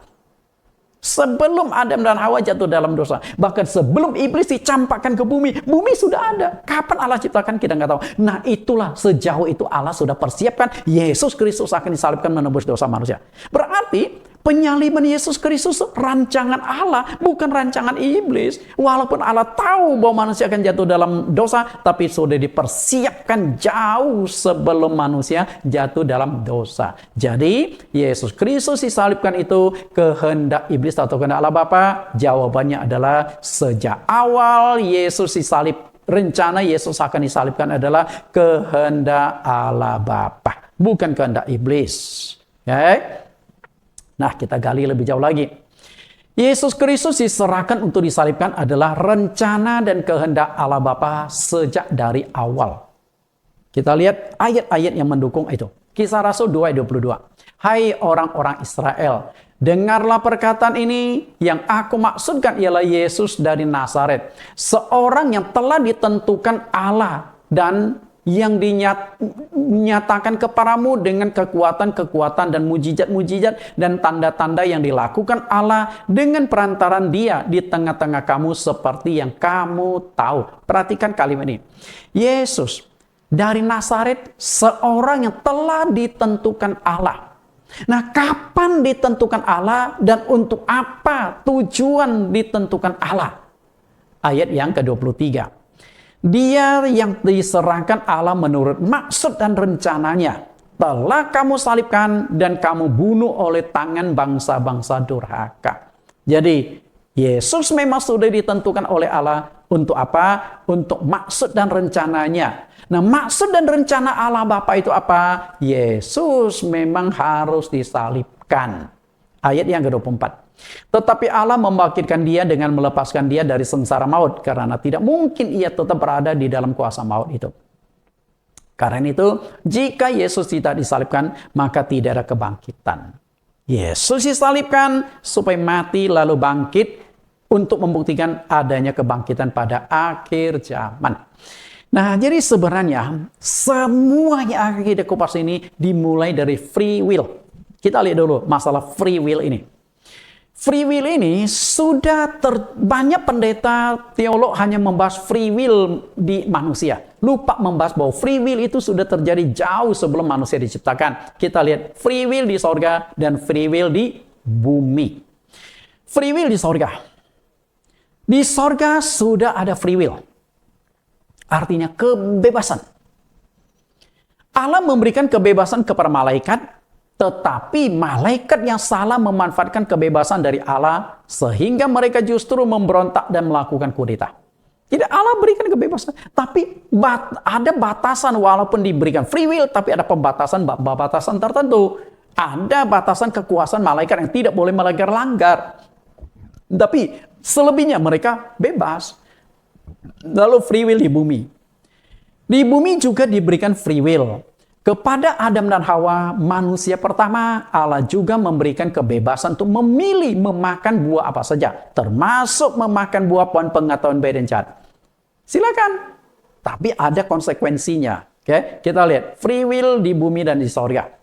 Sebelum Adam dan Hawa jatuh dalam dosa. Bahkan sebelum iblis dicampakkan ke bumi, bumi sudah ada. Kapan Allah ciptakan kita nggak tahu. Nah itulah, sejauh itu Allah sudah persiapkan Yesus Kristus akan disalibkan menebus dosa manusia. Berarti penyaliban Yesus Kristus rancangan Allah, bukan rancangan iblis. Walaupun Allah tahu bahwa manusia akan jatuh dalam dosa, tapi sudah dipersiapkan jauh sebelum manusia jatuh dalam dosa. Jadi, Yesus Kristus disalibkan itu kehendak iblis atau kehendak Allah Bapa? Jawabannya adalah sejak awal Yesus disalib, rencana Yesus akan disalibkan adalah kehendak Allah Bapa, bukan kehendak iblis. Okay? Nah, kita gali lebih jauh lagi. Yesus Kristus diserahkan untuk disalibkan adalah rencana dan kehendak Allah Bapa sejak dari awal. Kita lihat ayat-ayat yang mendukung itu. Kisah Rasul 2 ayat 22. Hai orang-orang Israel, dengarlah perkataan ini, yang aku maksudkan ialah Yesus dari Nazaret, seorang yang telah ditentukan Allah dan yang dinyatakan kepadamu dengan kekuatan-kekuatan dan mujizat-mujizat dan tanda-tanda yang dilakukan Allah dengan perantaran Dia di tengah-tengah kamu seperti yang kamu tahu. Perhatikan kalimat ini. Yesus dari Nazaret, seorang yang telah ditentukan Allah. Nah, kapan ditentukan Allah dan untuk apa tujuan ditentukan Allah? Ayat yang ke-23. Dia yang diserahkan Allah menurut maksud dan rencananya telah kamu salibkan dan kamu bunuh oleh tangan bangsa-bangsa durhaka. Jadi, Yesus memang sudah ditentukan oleh Allah untuk apa? Untuk maksud dan rencananya. Nah, maksud dan rencana Allah Bapa itu apa? Yesus memang harus disalibkan. Ayat yang ke-24. Tetapi Allah membangkitkan dia dengan melepaskan dia dari sengsara maut, karena tidak mungkin ia tetap berada di dalam kuasa maut itu. Karena itu, jika Yesus tidak disalibkan, maka tidak ada kebangkitan. Yesus disalibkan supaya mati lalu bangkit untuk membuktikan adanya kebangkitan pada akhir zaman. Nah, jadi sebenarnya semua yang akan kita kupas ini dimulai dari free will. Kita lihat dulu masalah free will ini. Free will ini sudah banyak pendeta teolog hanya membahas free will di manusia. Lupa membahas bahwa free will itu sudah terjadi jauh sebelum manusia diciptakan. Kita lihat free will di sorga dan free will di bumi. Free will di sorga. Di sorga sudah ada free will. Artinya kebebasan. Allah memberikan kebebasan kepada malaikat, tetapi malaikat yang salah memanfaatkan kebebasan dari Allah sehingga mereka justru memberontak dan melakukan kudeta. Tidak, Allah berikan kebebasan, tapi ada batasan. Walaupun diberikan free will, tapi ada pembatasan tertentu. Ada batasan kekuasaan malaikat yang tidak boleh melanggar. Tapi selebihnya mereka bebas. Lalu free will di bumi. Di bumi juga diberikan free will. Kepada Adam dan Hawa, manusia pertama, Allah juga memberikan kebebasan untuk memilih memakan buah apa saja, termasuk memakan buah pohon pengetahuan baik dan jahat. Silakan, tapi ada konsekuensinya. Oke, kita lihat free will di bumi dan di sorga.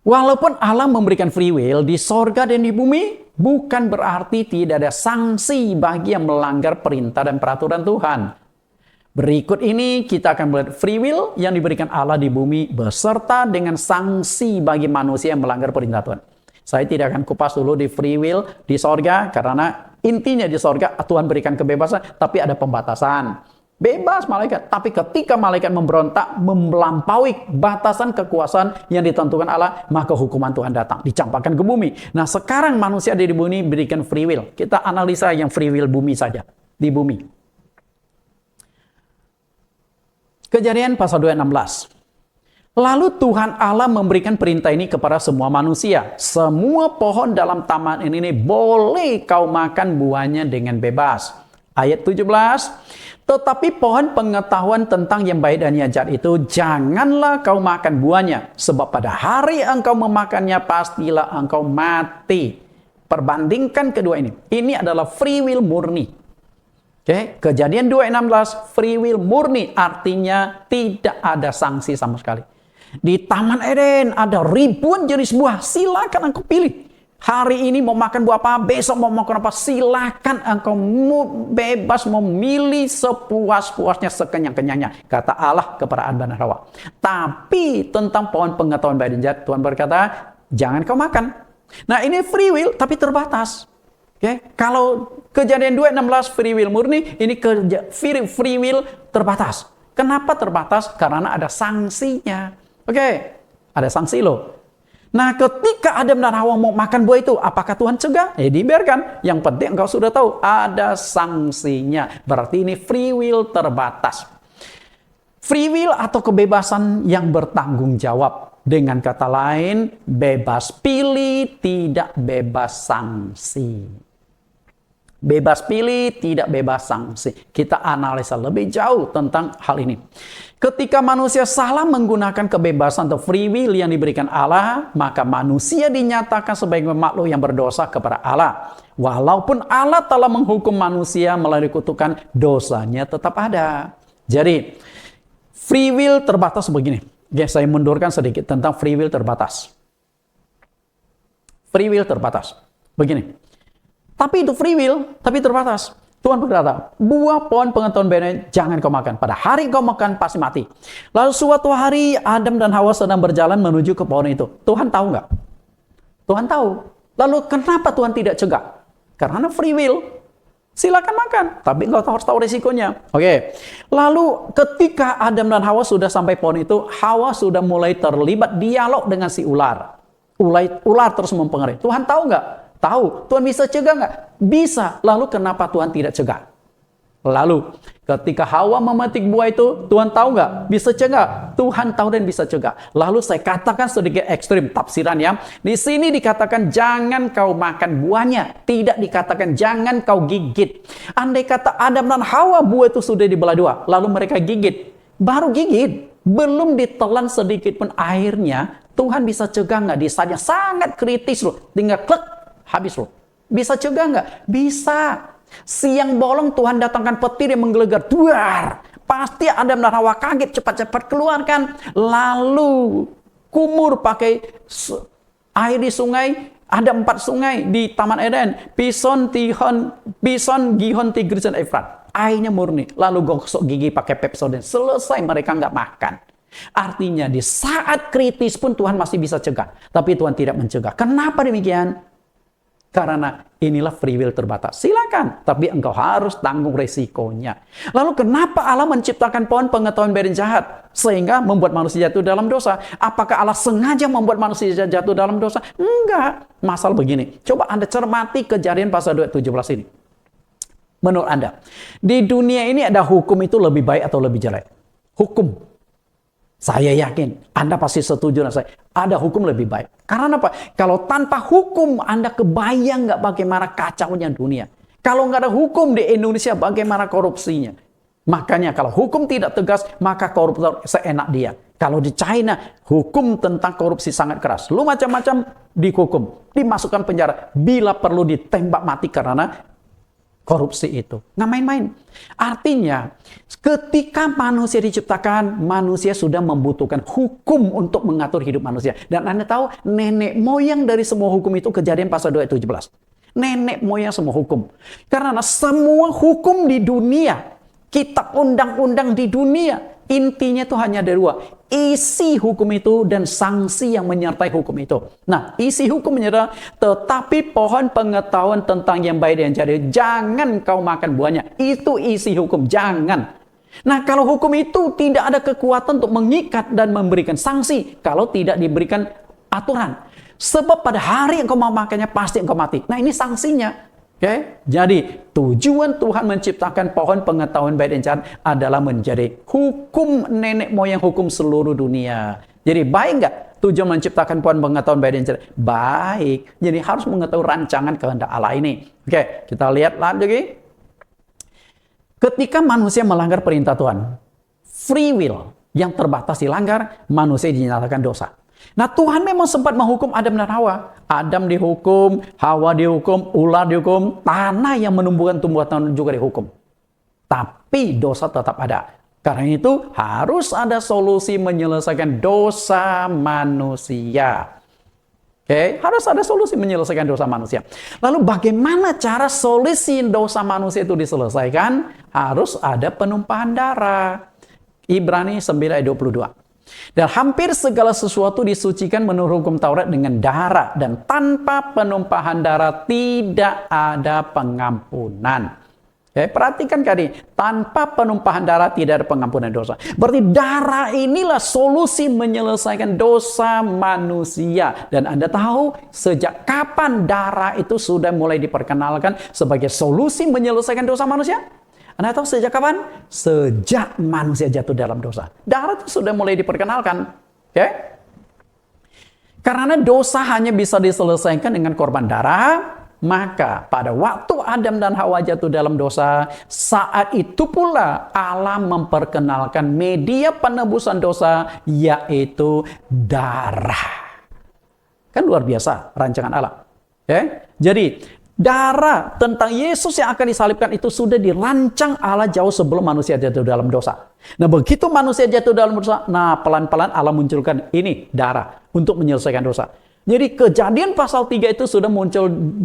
Walaupun Allah memberikan free will di sorga dan di bumi, bukan berarti tidak ada sanksi bagi yang melanggar perintah dan peraturan Tuhan. Berikut ini kita akan melihat free will yang diberikan Allah di bumi beserta dengan sanksi bagi manusia yang melanggar perintah Tuhan. Saya tidak akan kupas dulu di free will di sorga, karena intinya di sorga Tuhan berikan kebebasan, tapi ada pembatasan. Bebas malaikat, tapi ketika malaikat memberontak, melampaui batasan kekuasaan yang ditentukan Allah, maka hukuman Tuhan datang, dicampakkan ke bumi. Nah, sekarang manusia di bumi berikan free will. Kita analisa yang free will bumi saja, di bumi. Kejadian pasal 2:16. Lalu Tuhan Allah memberikan perintah ini kepada semua manusia. Semua pohon dalam taman ini boleh kau makan buahnya dengan bebas. Ayat 17. Tetapi pohon pengetahuan tentang yang baik dan yang jahat itu janganlah kau makan buahnya, sebab pada hari engkau memakannya pastilah engkau mati. Perbandingkan kedua ini. Ini adalah free will murni. Oke, Kejadian 2:16 free will murni, artinya tidak ada sanksi sama sekali. Di Taman Eden ada ribuan jenis buah, silakan engkau pilih. Hari ini mau makan buah apa, besok mau makan apa, silakan engkau bebas memilih sepuas-puasnya, sekenyang-kenyangnya, kata Allah kepada Adam dan Hawa. Tapi tentang pohon pengetahuan baik dan jahat, Tuhan berkata, jangan kau makan. Nah, ini free will tapi terbatas. Kalau Kejadian 2:16 free will murni, ini free will terbatas. Kenapa terbatas? Karena ada sanksinya. Ada sanksi loh. Nah, ketika Adam dan Hawa mau makan buah itu, apakah Tuhan cegah? Dibiarkan. Yang penting engkau sudah tahu, ada sanksinya. Berarti ini free will terbatas. Free will atau kebebasan yang bertanggung jawab. Dengan kata lain, bebas pilih, tidak bebas sanksi. Bebas pilih, tidak bebas sanksi. Kita analisa lebih jauh tentang hal ini. Ketika manusia salah menggunakan kebebasan atau free will yang diberikan Allah, maka manusia dinyatakan sebagai makhluk yang berdosa kepada Allah. Walaupun Allah telah menghukum manusia melalui kutukan, dosanya tetap ada. Jadi, free will terbatas begini. Saya mundurkan sedikit tentang free will terbatas. Free will terbatas. Begini. Tapi itu free will, tapi terbatas. Tuhan berkata, buah pohon pengetahuan baik jangan kau makan. Pada hari kau makan pasti mati. Lalu suatu hari Adam dan Hawa sedang berjalan menuju ke pohon itu. Tuhan tahu nggak? Tuhan tahu. Lalu kenapa Tuhan tidak cegah? Karena free will. Silakan makan, tapi engkau harus tahu risikonya. Lalu ketika Adam dan Hawa sudah sampai pohon itu, Hawa sudah mulai terlibat dialog dengan si ular. Ular terus mempengaruhi. Tuhan tahu nggak? Tahu. Tuhan bisa cegah nggak? Bisa. Lalu kenapa Tuhan tidak cegah? Lalu ketika Hawa memetik buah itu, Tuhan tahu nggak? Bisa cegah. Tuhan tahu dan bisa cegah. Lalu saya katakan sedikit ekstrim tafsirannya. Di sini dikatakan jangan kau makan buahnya. Tidak dikatakan jangan kau gigit. Andai kata Adam dan Hawa buah itu sudah dibelah dua, lalu mereka gigit. Baru gigit. Belum ditelan sedikit pun airnya, Tuhan bisa cegah nggak? Di saat yang sangat kritis loh. Tinggal klek. Habis loh. Bisa cegah nggak? Bisa. Siang bolong Tuhan datangkan petir yang menggelegar. Duar. Pasti Adam dan Hawa kaget. Cepat-cepat keluarkan. Lalu kumur pakai air di sungai. Ada 4 sungai di Taman Eden. Pison, Gihon, Tigris, dan Efrat. Airnya murni. Lalu gosok gigi pakai Pepsodent. Selesai, mereka nggak makan. Artinya di saat kritis pun Tuhan masih bisa cegah. Tapi Tuhan tidak mencegah. Kenapa demikian? Karena inilah free will terbatas. Silakan, tapi engkau harus tanggung resikonya. Lalu kenapa Allah menciptakan pohon pengetahuan baik dan jahat sehingga membuat manusia jatuh dalam dosa? Apakah Allah sengaja membuat manusia jatuh dalam dosa? Enggak. Masalah begini. Coba Anda cermati Kejadian pasal 2:17 ini. Menurut Anda, di dunia ini ada hukum itu lebih baik atau lebih jelek? Hukum. Saya yakin Anda pasti setuju dengan saya. Ada hukum lebih baik. Karena apa? Kalau tanpa hukum Anda kebayang nggak bagaimana kacaunya dunia. Kalau nggak ada hukum di Indonesia bagaimana korupsinya. Makanya kalau hukum tidak tegas maka koruptor seenak dia. Kalau di China hukum tentang korupsi sangat keras. Lu macam-macam dihukum. Dimasukkan penjara. Bila perlu ditembak mati karena korupsi itu. Nggak main-main. Artinya, ketika manusia diciptakan, manusia sudah membutuhkan hukum untuk mengatur hidup manusia. Dan Anda tahu, nenek moyang dari semua hukum itu Kejadian pasal 2:17. Nenek moyang semua hukum. Karena semua hukum di dunia, kitab undang-undang di dunia, intinya itu hanya ada 2. Isi hukum itu dan sanksi yang menyertai hukum itu. Nah, isi hukum menyertai, tetapi pohon pengetahuan tentang yang baik dan jahat, jangan kau makan buahnya. Itu isi hukum, jangan. Nah, kalau hukum itu tidak ada kekuatan untuk mengikat dan memberikan sanksi, kalau tidak diberikan aturan. Sebab pada hari engkau mau makannya, pasti engkau mati. Nah, ini sanksinya. Jadi tujuan Tuhan menciptakan pohon pengetahuan baik dan jahat adalah menjadi hukum nenek moyang hukum seluruh dunia. Jadi baik nggak tujuan menciptakan pohon pengetahuan baik dan jahat? Baik. Jadi harus mengetahui rancangan kehendak Allah ini. Kita lihat lagi. Ketika manusia melanggar perintah Tuhan, free will yang terbatas dilanggar, manusia dinyatakan dosa. Nah, Tuhan memang sempat menghukum Adam dan Hawa. Adam dihukum, Hawa dihukum, ular dihukum, tanah yang menumbuhkan tumbuhan juga dihukum. Tapi dosa tetap ada. Karena itu harus ada solusi menyelesaikan dosa manusia. Oke, harus ada solusi menyelesaikan dosa manusia. Lalu bagaimana cara solusi dosa manusia itu diselesaikan? Harus ada penumpahan darah. Ibrani 9 ayat 22. Dan hampir segala sesuatu disucikan menurut hukum Taurat dengan darah. Dan tanpa penumpahan darah tidak ada pengampunan. Perhatikan kali, tanpa penumpahan darah tidak ada pengampunan dosa. Berarti darah inilah solusi menyelesaikan dosa manusia. Dan Anda tahu sejak kapan darah itu sudah mulai diperkenalkan sebagai solusi menyelesaikan dosa manusia? Anda tahu sejak kapan? Sejak manusia jatuh dalam dosa. Darah itu sudah mulai diperkenalkan. Karena dosa hanya bisa diselesaikan dengan korban darah. Maka pada waktu Adam dan Hawa jatuh dalam dosa, saat itu pula Allah memperkenalkan media penebusan dosa, yaitu darah. Kan luar biasa rancangan Allah. Jadi darah tentang Yesus yang akan disalibkan itu sudah dirancang Allah jauh sebelum manusia jatuh dalam dosa. Nah, begitu manusia jatuh dalam dosa, nah pelan-pelan Allah munculkan ini darah untuk menyelesaikan dosa. Jadi Kejadian pasal 3 itu sudah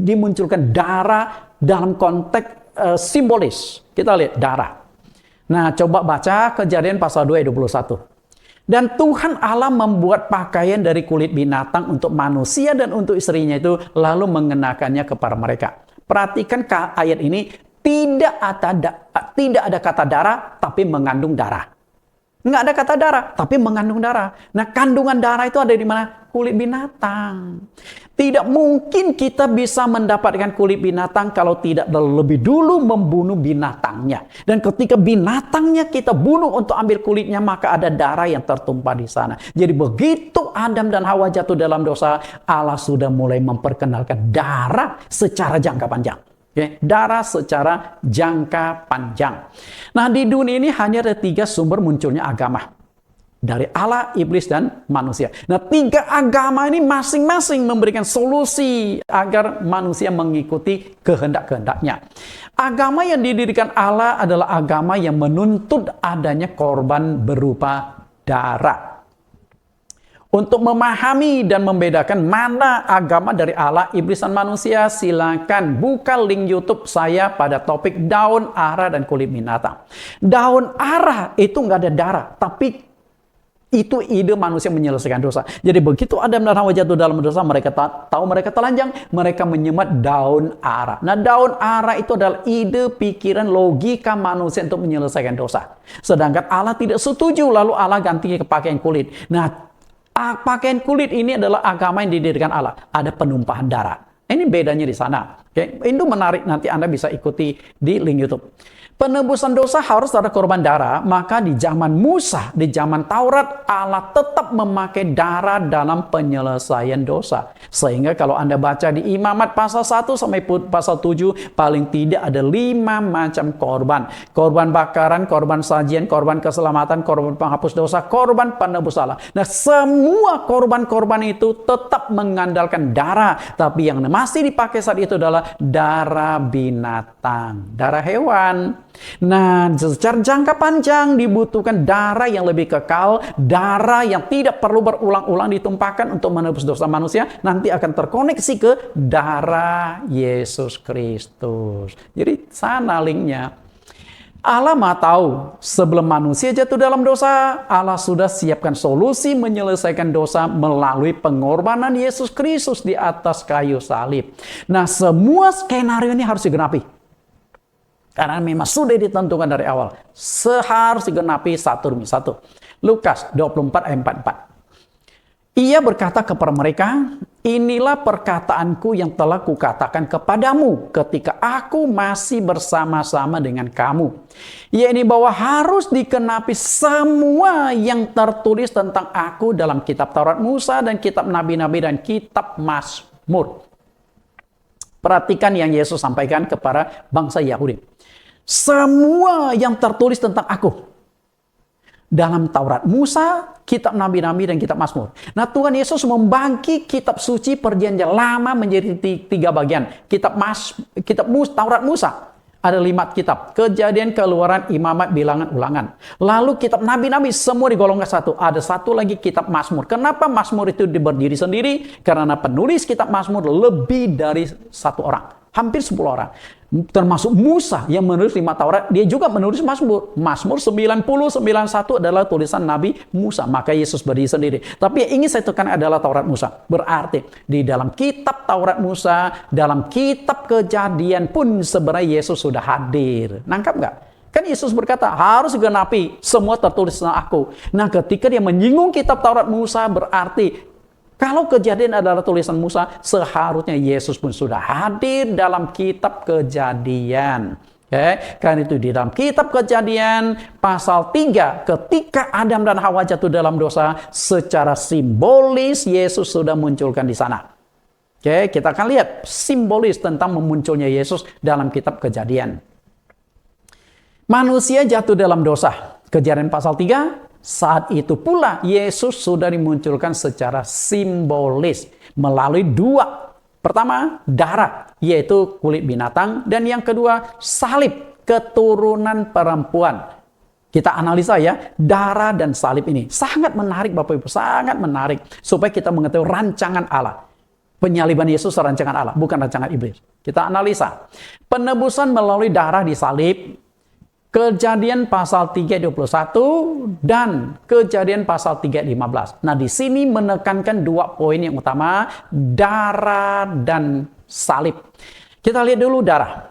dimunculkan darah dalam konteks simbolis. Kita lihat darah. Nah, coba baca Kejadian pasal 2 ayat 21. Dan Tuhan Allah membuat pakaian dari kulit binatang untuk manusia dan untuk istrinya itu, lalu mengenakannya kepada mereka. Perhatikan ayat ini, tidak ada kata darah, tapi mengandung darah. Nggak ada kata darah, tapi mengandung darah. Nah, kandungan darah itu ada di mana? Kulit binatang. Tidak mungkin kita bisa mendapatkan kulit binatang kalau tidak lebih dulu membunuh binatangnya. Dan ketika binatangnya kita bunuh untuk ambil kulitnya, maka ada darah yang tertumpah di sana. Jadi begitu Adam dan Hawa jatuh dalam dosa, Allah sudah mulai memperkenalkan darah secara jangka panjang. Darah secara jangka panjang. Nah, di dunia ini hanya ada 3 sumber munculnya agama. Dari Allah, iblis, dan manusia. Nah, 3 agama ini masing-masing memberikan solusi agar manusia mengikuti kehendak-kehendaknya. Agama yang didirikan Allah adalah agama yang menuntut adanya korban berupa darah. Untuk memahami dan membedakan mana agama dari Allah, iblis, dan manusia, silakan buka link YouTube saya pada topik daun ara dan kulit binatang. Daun ara itu nggak ada darah, tapi itu ide manusia menyelesaikan dosa. Jadi begitu Adam dan Hawa jatuh dalam dosa, mereka tahu mereka telanjang, mereka menyemat daun ara. Nah, daun ara itu adalah ide, pikiran, logika manusia untuk menyelesaikan dosa. Sedangkan Allah tidak setuju, lalu Allah ganti ke pakaian kulit. Nah, pakaian kulit ini adalah agama yang didirikan Allah. Ada penumpahan darah. Ini bedanya di sana. Itu menarik, nanti Anda bisa ikuti di link YouTube. Penebusan dosa harus ada korban darah, maka di zaman Musa, di zaman Taurat, Allah tetap memakai darah dalam penyelesaian dosa. Sehingga kalau Anda baca di Imamat pasal 1 sampai pasal 7, paling tidak ada 5 macam korban. Korban bakaran, korban sajian, korban keselamatan, korban penghapus dosa, korban penebus salah. Nah, semua korban-korban itu tetap mengandalkan darah. Tapi yang masih dipakai saat itu adalah darah binatang, darah hewan. Nah, secara jangka panjang dibutuhkan darah yang lebih kekal, darah yang tidak perlu berulang-ulang ditumpahkan untuk menebus dosa manusia, nanti akan terkoneksi ke darah Yesus Kristus. Jadi sana linknya. Allah Maha tahu, sebelum manusia jatuh dalam dosa, Allah sudah siapkan solusi menyelesaikan dosa melalui pengorbanan Yesus Kristus di atas kayu salib. Nah, semua skenario ini harus digenapi. Karena memang sudah ditentukan dari awal. Seharus digenapi satu demi satu. Lukas 24 ayat 44. Ia berkata kepada mereka, inilah perkataanku yang telah kukatakan kepadamu ketika aku masih bersama-sama dengan kamu. Yaitu bahwa harus dikenapi semua yang tertulis tentang aku dalam kitab Taurat Musa dan kitab Nabi-Nabi dan kitab Mazmur. Perhatikan yang Yesus sampaikan kepada bangsa Yahudi. Semua yang tertulis tentang aku dalam Taurat Musa, kitab Nabi-Nabi, dan kitab Mazmur. Nah, Tuhan Yesus membagi kitab suci perjanjian lama menjadi 3 bagian. Taurat Musa Ada 5 kitab. Kejadian, Keluaran, Imamat, Bilangan, Ulangan. Lalu kitab nabi-nabi semua digolongkan satu. Ada satu lagi kitab Mazmur. Kenapa Mazmur itu berdiri sendiri? Karena penulis kitab Mazmur lebih dari 1 orang. Hampir 10 orang. Termasuk Musa yang menulis 5 Taurat, dia juga menulis Mazmur. Mazmur 90-91 adalah tulisan Nabi Musa. Maka Yesus berdiri sendiri. Tapi yang ingin saya tekan adalah Taurat Musa. Berarti di dalam kitab Taurat Musa, dalam kitab Kejadian pun sebenarnya Yesus sudah hadir. Nangkap nggak? Kan Yesus berkata, harus genapi semua tertulis tentang aku. Nah, ketika dia menyinggung kitab Taurat Musa, berarti kalau Kejadian adalah tulisan Musa, seharusnya Yesus pun sudah hadir dalam kitab Kejadian. Karena itu di dalam kitab Kejadian pasal 3, ketika Adam dan Hawa jatuh dalam dosa, secara simbolis Yesus sudah munculkan di sana. Kita akan lihat simbolis tentang memunculnya Yesus dalam kitab Kejadian. Manusia jatuh dalam dosa. Kejadian pasal 3, saat itu pula Yesus sudah dimunculkan secara simbolis melalui 2. Pertama, darah, yaitu kulit binatang. Dan yang kedua, salib, keturunan perempuan. Kita analisa ya, darah dan salib ini. Sangat menarik Bapak Ibu, sangat menarik. Supaya kita mengetahui rancangan Allah. Penyaliban Yesus rancangan Allah, bukan rancangan iblis. Kita analisa. Penebusan melalui darah di salib. Kejadian pasal 3:21 dan Kejadian pasal 3:15. Nah, di sini menekankan 2 poin yang utama, darah dan salib. Kita lihat dulu darah.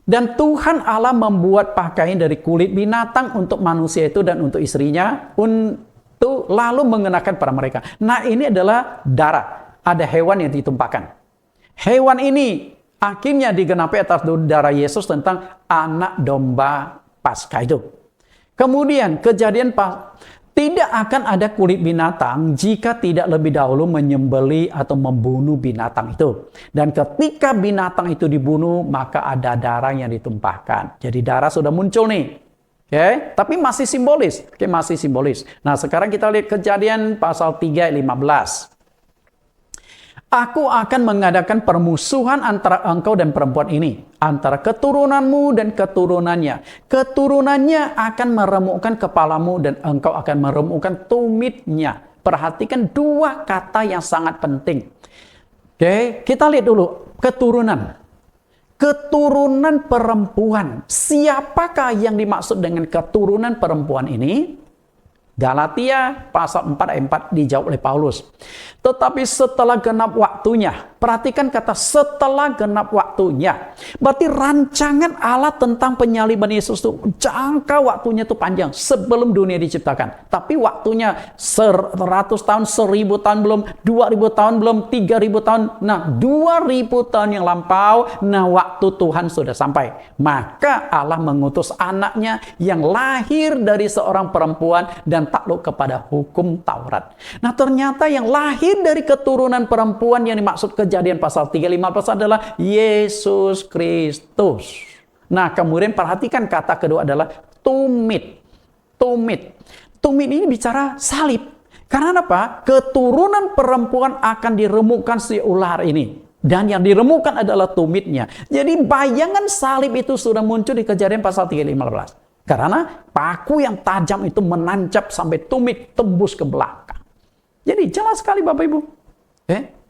Dan Tuhan Allah membuat pakaian dari kulit binatang untuk manusia itu dan untuk istrinya, untuk lalu mengenakan pada mereka. Nah, ini adalah darah. Ada hewan yang ditumpahkan. Hewan ini akhirnya digenapi atas darah Yesus tentang anak domba Paskah itu. Kemudian Kejadian tidak akan ada kulit binatang jika tidak lebih dahulu menyembelih atau membunuh binatang itu. Dan ketika binatang itu dibunuh, maka ada darah yang ditumpahkan. Jadi darah sudah muncul nih. Tapi masih simbolis. Masih simbolis. Nah, sekarang kita lihat Kejadian pasal 3:15. Aku akan mengadakan permusuhan antara engkau dan perempuan ini, antara keturunanmu dan keturunannya. Keturunannya akan meremukkan kepalamu dan engkau akan meremukkan tumitnya. Perhatikan 2 kata yang sangat penting. Kita lihat dulu keturunan. Keturunan perempuan. Siapakah yang dimaksud dengan keturunan perempuan ini? Galatia pasal 4:4 dijawab oleh Paulus. Tetapi setelah genap waktunya, perhatikan kata setelah genap waktunya. Berarti rancangan Allah tentang penyaliban Yesus itu jangka waktunya itu panjang sebelum dunia diciptakan. Tapi waktunya 100 tahun, 1000 tahun belum, 2000 tahun belum, 3000 tahun. Nah, 2000 tahun yang lampau, nah waktu Tuhan sudah sampai. Maka Allah mengutus anaknya yang lahir dari seorang perempuan dan takluk kepada hukum Taurat. Nah, ternyata yang lahir dari keturunan perempuan yang dimaksud Kejadian pasal 3:15 adalah Yesus Kristus. Nah, kemudian perhatikan kata kedua adalah tumit. Tumit. Tumit ini bicara salib. Karena apa? Keturunan perempuan akan diremukkan si ular ini. Dan yang diremukkan adalah tumitnya. Jadi bayangan salib itu sudah muncul di Kejadian pasal 3:15. Karena paku yang tajam itu menancap sampai tumit tembus ke belakang. Jadi jelas sekali Bapak Ibu.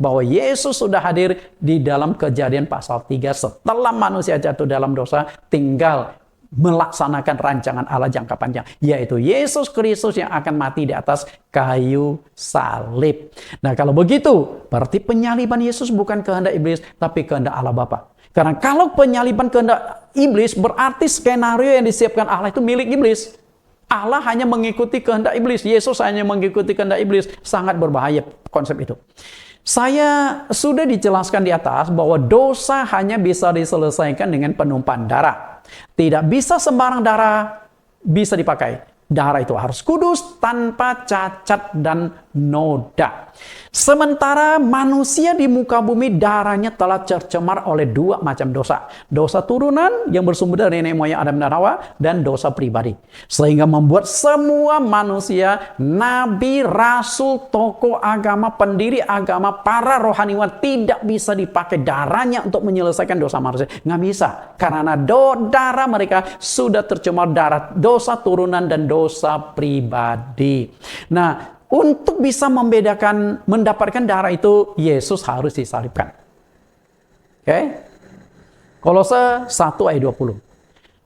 Bahwa Yesus sudah hadir di dalam Kejadian pasal 3 setelah manusia jatuh dalam dosa, tinggal melaksanakan rancangan Allah jangka panjang. Yaitu Yesus Kristus yang akan mati di atas kayu salib. Nah, kalau begitu, berarti penyaliban Yesus bukan kehendak iblis, tapi kehendak Allah Bapa. Karena kalau penyaliban kehendak iblis, berarti skenario yang disiapkan Allah itu milik iblis. Allah hanya mengikuti kehendak iblis. Yesus hanya mengikuti kehendak iblis. Sangat berbahaya konsep itu. Saya sudah dijelaskan di atas bahwa dosa hanya bisa diselesaikan dengan penumpahan darah. Tidak bisa sembarang darah bisa dipakai. Darah itu harus kudus, tanpa cacat dan noda. Sementara manusia di muka bumi darahnya telah tercemar oleh dua macam dosa. Dosa turunan yang bersumber dari nenek moyang Adam dan Hawa, dan dosa pribadi. Sehingga membuat semua manusia, nabi, rasul, tokoh agama, pendiri agama, para rohaniwan tidak bisa dipakai darahnya untuk menyelesaikan dosa manusia. Nggak bisa. Karena darah mereka sudah tercemar darah dosa turunan dan dosa pribadi. Nah, untuk bisa mendapatkan darah itu, Yesus harus disalibkan. Oke? Kolose 1 ayat 20.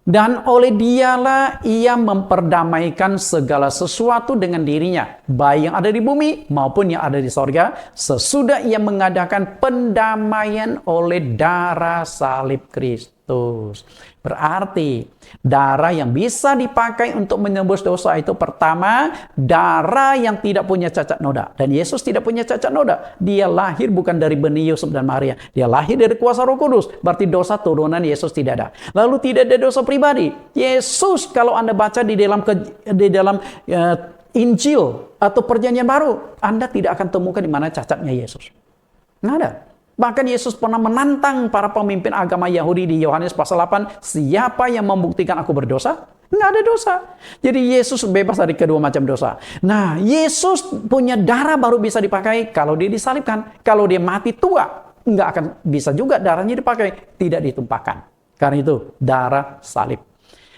Dan oleh dialah ia memperdamaikan segala sesuatu dengan dirinya, baik yang ada di bumi maupun yang ada di sorga, sesudah ia mengadakan pendamaian oleh darah salib Kristus. Berarti darah yang bisa dipakai untuk menembus dosa itu, pertama, darah yang tidak punya cacat noda. Dan Yesus tidak punya cacat noda. Dia lahir bukan dari benih Yusuf dan Maria. Dia lahir dari kuasa Roh Kudus. Berarti dosa turunan Yesus tidak ada. Lalu tidak ada dosa pribadi. Yesus, kalau Anda baca di dalam Injil atau Perjanjian Baru, Anda tidak akan temukan di mana cacatnya Yesus. Nggak ada. Bahkan Yesus pernah menantang para pemimpin agama Yahudi di Yohanes pasal 8, siapa yang membuktikan aku berdosa? Nggak ada dosa. Jadi Yesus bebas dari kedua macam dosa. Nah, Yesus punya darah baru bisa dipakai kalau dia disalibkan. Kalau dia mati tua, nggak akan bisa juga darahnya dipakai. Tidak ditumpahkan. Karena itu, darah salib.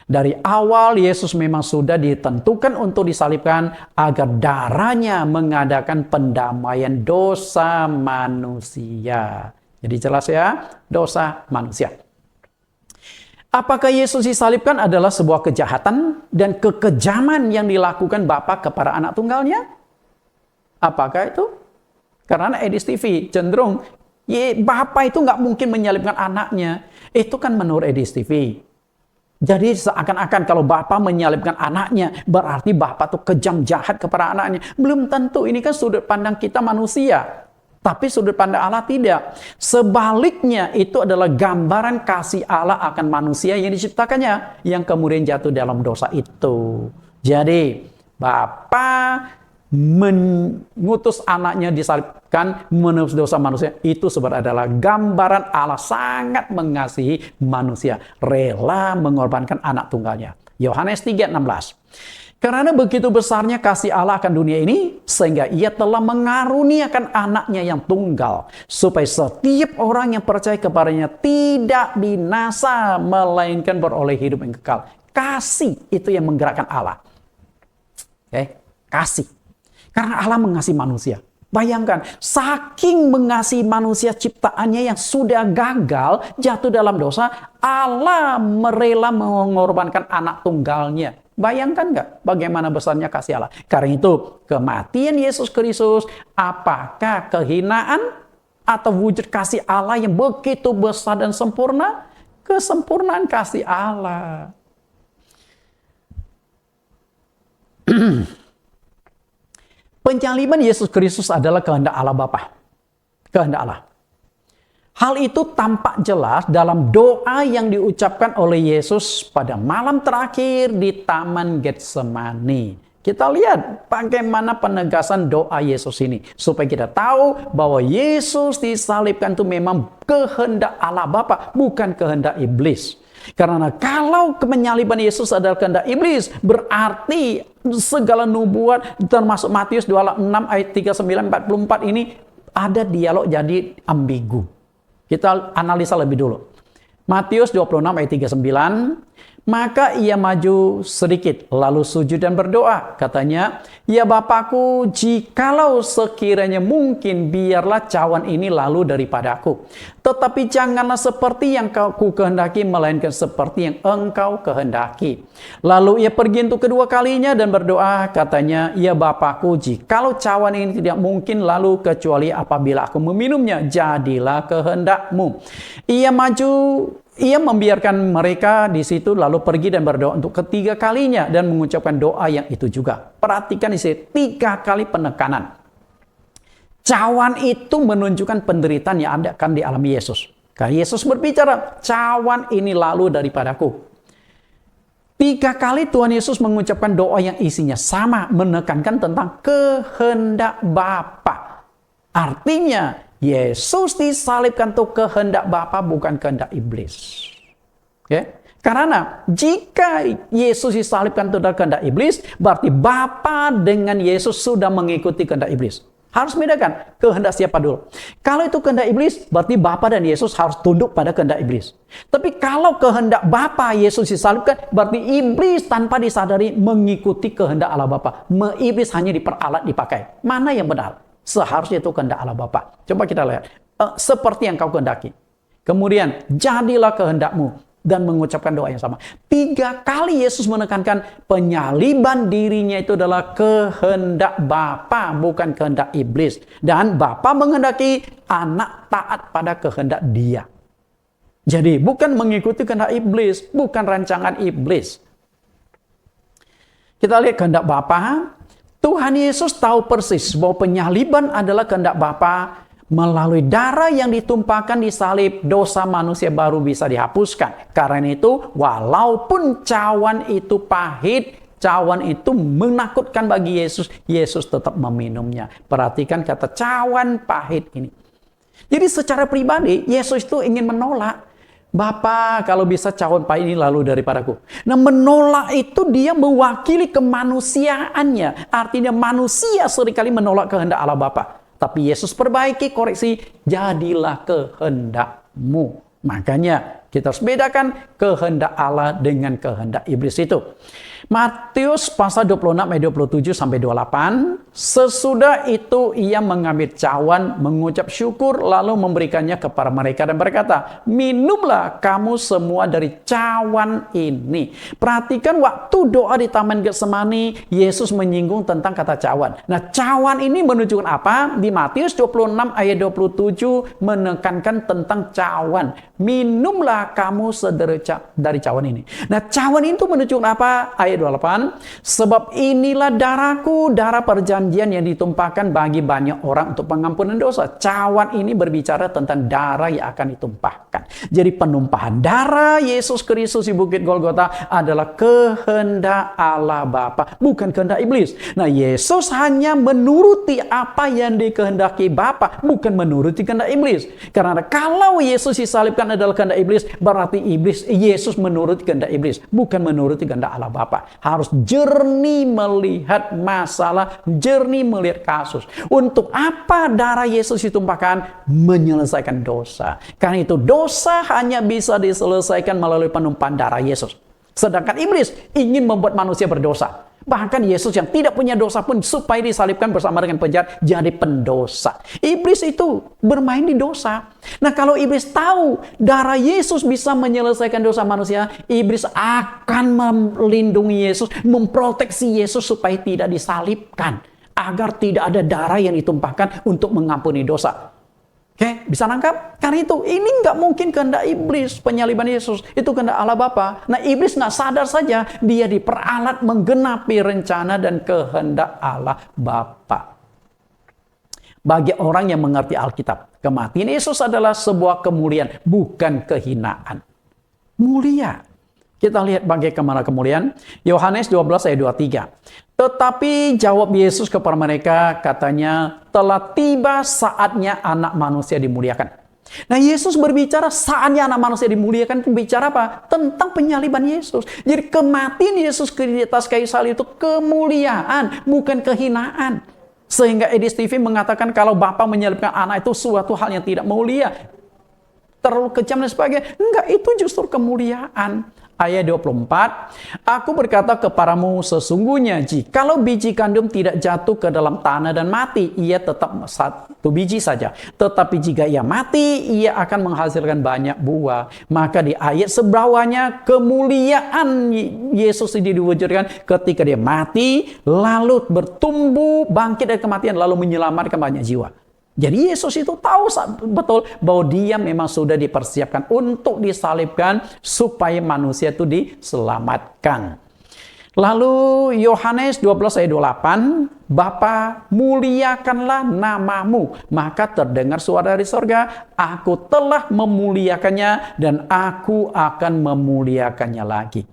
Dari awal Yesus memang sudah ditentukan untuk disalibkan agar darahnya mengadakan pendamaian dosa manusia. Jadi jelas ya, dosa manusia. Apakah Yesus disalibkan adalah sebuah kejahatan dan kekejaman yang dilakukan Bapa kepada anak tunggalnya? Apakah itu? Karena Edis TV cenderung, Bapa itu nggak mungkin menyalibkan anaknya. Itu kan menurut Edis TV. Jadi seakan-akan kalau Bapa menyalibkan anaknya, berarti Bapa tuh kejam jahat kepada anaknya. Belum tentu, ini kan sudut pandang kita manusia. Tapi sudut pandang Allah tidak. Sebaliknya, itu adalah gambaran kasih Allah akan manusia yang diciptakannya, yang kemudian jatuh dalam dosa itu. Jadi, Bapa mengutus anaknya disalibkan menebus dosa manusia, itu sebenarnya adalah gambaran Allah sangat mengasihi manusia, rela mengorbankan anak tunggalnya. Yohanes 3:16. Karena begitu besarnya kasih Allah akan dunia ini, sehingga ia telah mengaruniakan anaknya yang tunggal, supaya setiap orang yang percaya kepadanya tidak binasa, melainkan beroleh hidup yang kekal. Kasih itu yang menggerakkan Allah. Kasih. Karena Allah mengasihi manusia. Bayangkan, saking mengasihi manusia ciptaannya yang sudah gagal, jatuh dalam dosa, Allah rela mengorbankan anak tunggalnya. Bayangkan nggak bagaimana besarnya kasih Allah? Karena itu, kematian Yesus Kristus, apakah kehinaan atau wujud kasih Allah yang begitu besar dan sempurna? Kesempurnaan kasih Allah. Penyaliban Yesus Kristus adalah kehendak Allah Bapa. Kehendak Allah. Hal itu tampak jelas dalam doa yang diucapkan oleh Yesus pada malam terakhir di Taman Getsemani. Kita lihat bagaimana penegasan doa Yesus ini. Supaya kita tahu bahwa Yesus disalibkan itu memang kehendak Allah Bapa, bukan kehendak iblis. Karena kalau penyaliban Yesus adalah kehendak iblis, berarti segala nubuat termasuk Matius 26 ayat 39-44 ini ada dialog jadi ambigu. Kita analisa lebih dulu. Matius 26 ayat 39, maka ia maju sedikit, lalu sujud dan berdoa. Katanya, ya Bapakku, jikalau sekiranya mungkin, biarlah cawan ini lalu daripadaku. Tetapi janganlah seperti yang ku kehendaki, melainkan seperti yang engkau kehendaki. Lalu ia pergi untuk kedua kalinya dan berdoa. Katanya, ya Bapakku, jikalau cawan ini tidak mungkin lalu kecuali apabila aku meminumnya, jadilah kehendakmu. Ia membiarkan mereka di situ lalu pergi dan berdoa untuk ketiga kalinya dan mengucapkan doa yang itu juga. Perhatikan di sini 3 kali penekanan. Cawan itu menunjukkan penderitaan yang akan dialami Yesus. Karena Yesus berbicara, cawan ini lalu daripadaku. 3 kali Tuhan Yesus mengucapkan doa yang isinya sama, menekankan tentang kehendak Bapa. Artinya, Yesus disalibkan untuk kehendak Bapa, bukan kehendak iblis. Oke? Karena jika Yesus disalibkan untuk kehendak iblis, berarti Bapa dengan Yesus sudah mengikuti kehendak iblis. Harus bedakan kehendak siapa dulu. Kalau itu kehendak iblis, berarti Bapa dan Yesus harus tunduk pada kehendak iblis. Tapi kalau kehendak Bapa Yesus disalibkan, berarti iblis tanpa disadari mengikuti kehendak Allah Bapa. Iblis hanya diperalat, dipakai. Mana yang benar? Seharusnya itu kehendak Allah Bapa. Coba kita lihat. Seperti yang kau kehendaki. Kemudian, jadilah kehendakmu. Dan mengucapkan doa yang sama. 3 kali Yesus menekankan penyaliban dirinya itu adalah kehendak Bapa, bukan kehendak iblis. Dan Bapa menghendaki anak taat pada kehendak Dia. Jadi bukan mengikuti kehendak iblis, bukan rancangan iblis. Kita lihat kehendak Bapa. Tuhan Yesus tahu persis bahwa penyaliban adalah kehendak Bapa. Melalui darah yang ditumpahkan di salib, dosa manusia baru bisa dihapuskan. Karena itu, walaupun cawan itu pahit, cawan itu menakutkan bagi Yesus, Yesus tetap meminumnya. Perhatikan kata cawan pahit ini. Jadi secara pribadi, Yesus itu ingin menolak. Bapa, kalau bisa cawan pahit ini lalu daripadaku. Nah, menolak itu dia mewakili kemanusiaannya. Artinya manusia seringkali menolak kehendak Allah Bapa. Tapi Yesus perbaiki, koreksi, jadilah kehendakmu. Makanya kita harus bedakan kehendak Allah dengan kehendak iblis itu. Matius pasal 26 ayat 27 sampai 28. Sesudah itu ia mengambil cawan, mengucap syukur, lalu memberikannya kepada mereka dan berkata, minumlah kamu semua dari cawan ini. Perhatikan waktu doa di Taman Getsemani, Yesus menyinggung tentang kata cawan. Nah, cawan ini menunjukkan apa? Di Matius 26 ayat 27 menekankan tentang cawan. Minumlah kamu dari cawan ini. Nah, cawan itu menunjukkan apa? Ayat 28, sebab inilah darahku, darah perjanjian yang ditumpahkan bagi banyak orang untuk pengampunan dosa. Cawan ini berbicara tentang darah yang akan ditumpahkan. Jadi penumpahan darah Yesus Kristus di Bukit Golgota adalah kehendak Allah Bapa, bukan kehendak iblis. Nah, Yesus hanya menuruti apa yang dikehendaki Bapa, bukan menuruti kehendak iblis. Karena kalau Yesus disalibkan adalah kehendak iblis, berarti Yesus menuruti kehendak iblis, bukan menuruti kehendak Allah Bapa. Harus jernih melihat masalah, jernih melihat kasus. Untuk apa darah Yesus ditumpahkan? Menyelesaikan dosa. Karena itu dosa hanya bisa diselesaikan melalui penumpahan darah Yesus. Sedangkan iblis ingin membuat manusia berdosa. Bahkan Yesus yang tidak punya dosa pun supaya disalibkan bersama dengan penjahat jadi pendosa. Iblis itu bermain di dosa. Nah, kalau iblis tahu darah Yesus bisa menyelesaikan dosa manusia, iblis akan melindungi Yesus, memproteksi Yesus supaya tidak disalibkan. Agar tidak ada darah yang ditumpahkan untuk mengampuni dosa. Oke, bisa nangkap? Karena itu, ini nggak mungkin kehendak iblis, penyaliban Yesus. Itu kehendak Allah Bapa. Nah, iblis nggak sadar saja, dia diperalat menggenapi rencana dan kehendak Allah Bapa. Bagi orang yang mengerti Alkitab, kematian Yesus adalah sebuah kemuliaan, bukan kehinaan. Mulia. Kita lihat bagaimana kemuliaan. Yohanes 12 ayat 23. Tetapi jawab Yesus kepada mereka, katanya, telah tiba saatnya anak manusia dimuliakan. Nah, Yesus berbicara saatnya anak manusia dimuliakan, itu bicara apa? Tentang penyaliban Yesus. Jadi kematian Yesus di atas kayu salib itu kemuliaan, bukan kehinaan. Sehingga Edis TV mengatakan kalau Bapa menyalibkan anak itu suatu hal yang tidak mulia, terlalu kejam dan sebagainya. Enggak, itu justru kemuliaan. Ayat 24, aku berkata kepadamu sesungguhnya jikalau biji gandum tidak jatuh ke dalam tanah dan mati, ia tetap satu biji saja. Tetapi jika ia mati, ia akan menghasilkan banyak buah. Maka di ayat sebelahnya kemuliaan Yesus ini diwujudkan ketika dia mati, lalu bertumbuh, bangkit dari kematian, lalu menyelamatkan banyak jiwa. Jadi Yesus itu tahu betul bahwa dia memang sudah dipersiapkan untuk disalibkan supaya manusia itu diselamatkan. Lalu Yohanes 12 ayat 28, Bapa muliakanlah namamu. Maka terdengar suara dari sorga, aku telah memuliakannya dan aku akan memuliakannya lagi.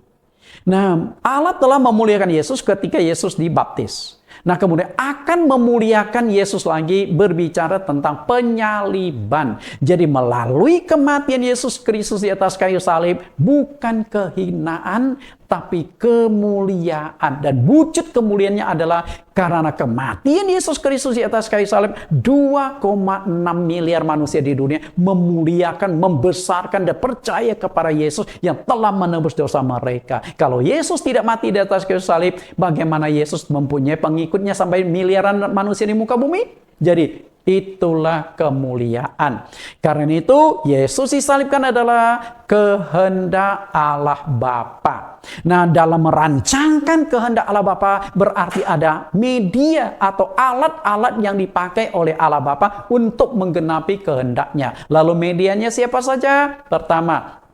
Nah, Allah telah memuliakan Yesus ketika Yesus dibaptis. Nah, kemudian akan memuliakan Yesus lagi berbicara tentang penyaliban. Jadi melalui kematian Yesus Kristus di atas kayu salib, bukan kehinaan, tapi kemuliaan. Dan wujud kemuliaannya adalah karena kematian Yesus Kristus di atas kayu salib, 2,6 miliar manusia di dunia memuliakan, membesarkan, dan percaya kepada Yesus yang telah menebus dosa mereka. Kalau Yesus tidak mati di atas kayu salib, bagaimana Yesus mempunyai pengikutnya sampai miliaran manusia di muka bumi? Jadi itulah kemuliaan. Karena itu Yesus disalibkan adalah kehendak Allah Bapa. Nah, dalam merancangkan kehendak Allah Bapa berarti ada media atau alat-alat yang dipakai oleh Allah Bapa untuk menggenapi kehendaknya. Lalu medianya siapa saja? Pertama,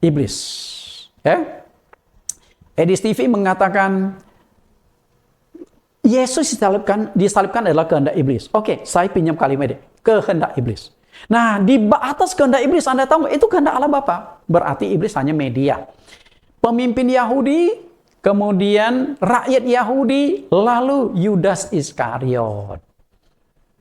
iblis. Edis TV mengatakan Yesus disalibkan adalah kehendak iblis. Oke, saya pinjam kalimat ini. Kehendak iblis. Nah, di atas kehendak iblis, Anda tahu nggak? Itu kehendak Allah Bapa. Berarti iblis hanya media. Pemimpin Yahudi, kemudian rakyat Yahudi, lalu Yudas Iskariot.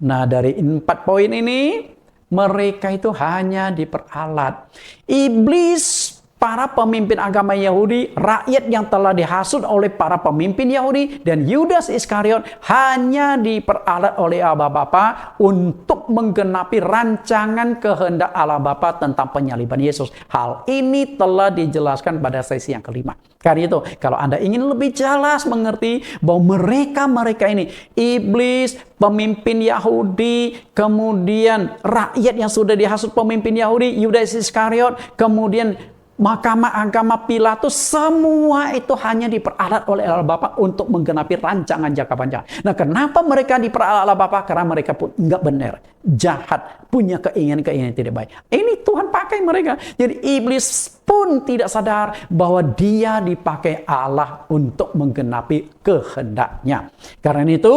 Nah, dari 4 poin ini, mereka itu hanya diperalat. Iblis, para pemimpin agama Yahudi, rakyat yang telah dihasut oleh para pemimpin Yahudi, dan Yudas Iskariot hanya diperalat oleh Allah Bapa untuk menggenapi rancangan kehendak Allah Bapa tentang penyaliban Yesus. Hal ini telah dijelaskan pada sesi yang kelima. Karena itu, kalau Anda ingin lebih jelas mengerti bahwa mereka ini, iblis, pemimpin Yahudi, kemudian rakyat yang sudah dihasut pemimpin Yahudi, Yudas Iskariot, kemudian Mahkamah Agama Pilatus, semua itu hanya diperalat oleh Allah Bapa untuk menggenapi rancangan jangka panjang. Nah, kenapa mereka diperalat Allah Bapa? Karena mereka pun enggak benar, jahat, punya keinginan-keinginan tidak baik. Ini Tuhan pakai mereka. Jadi iblis pun tidak sadar bahwa dia dipakai Allah untuk menggenapi kehendaknya. Karena itu,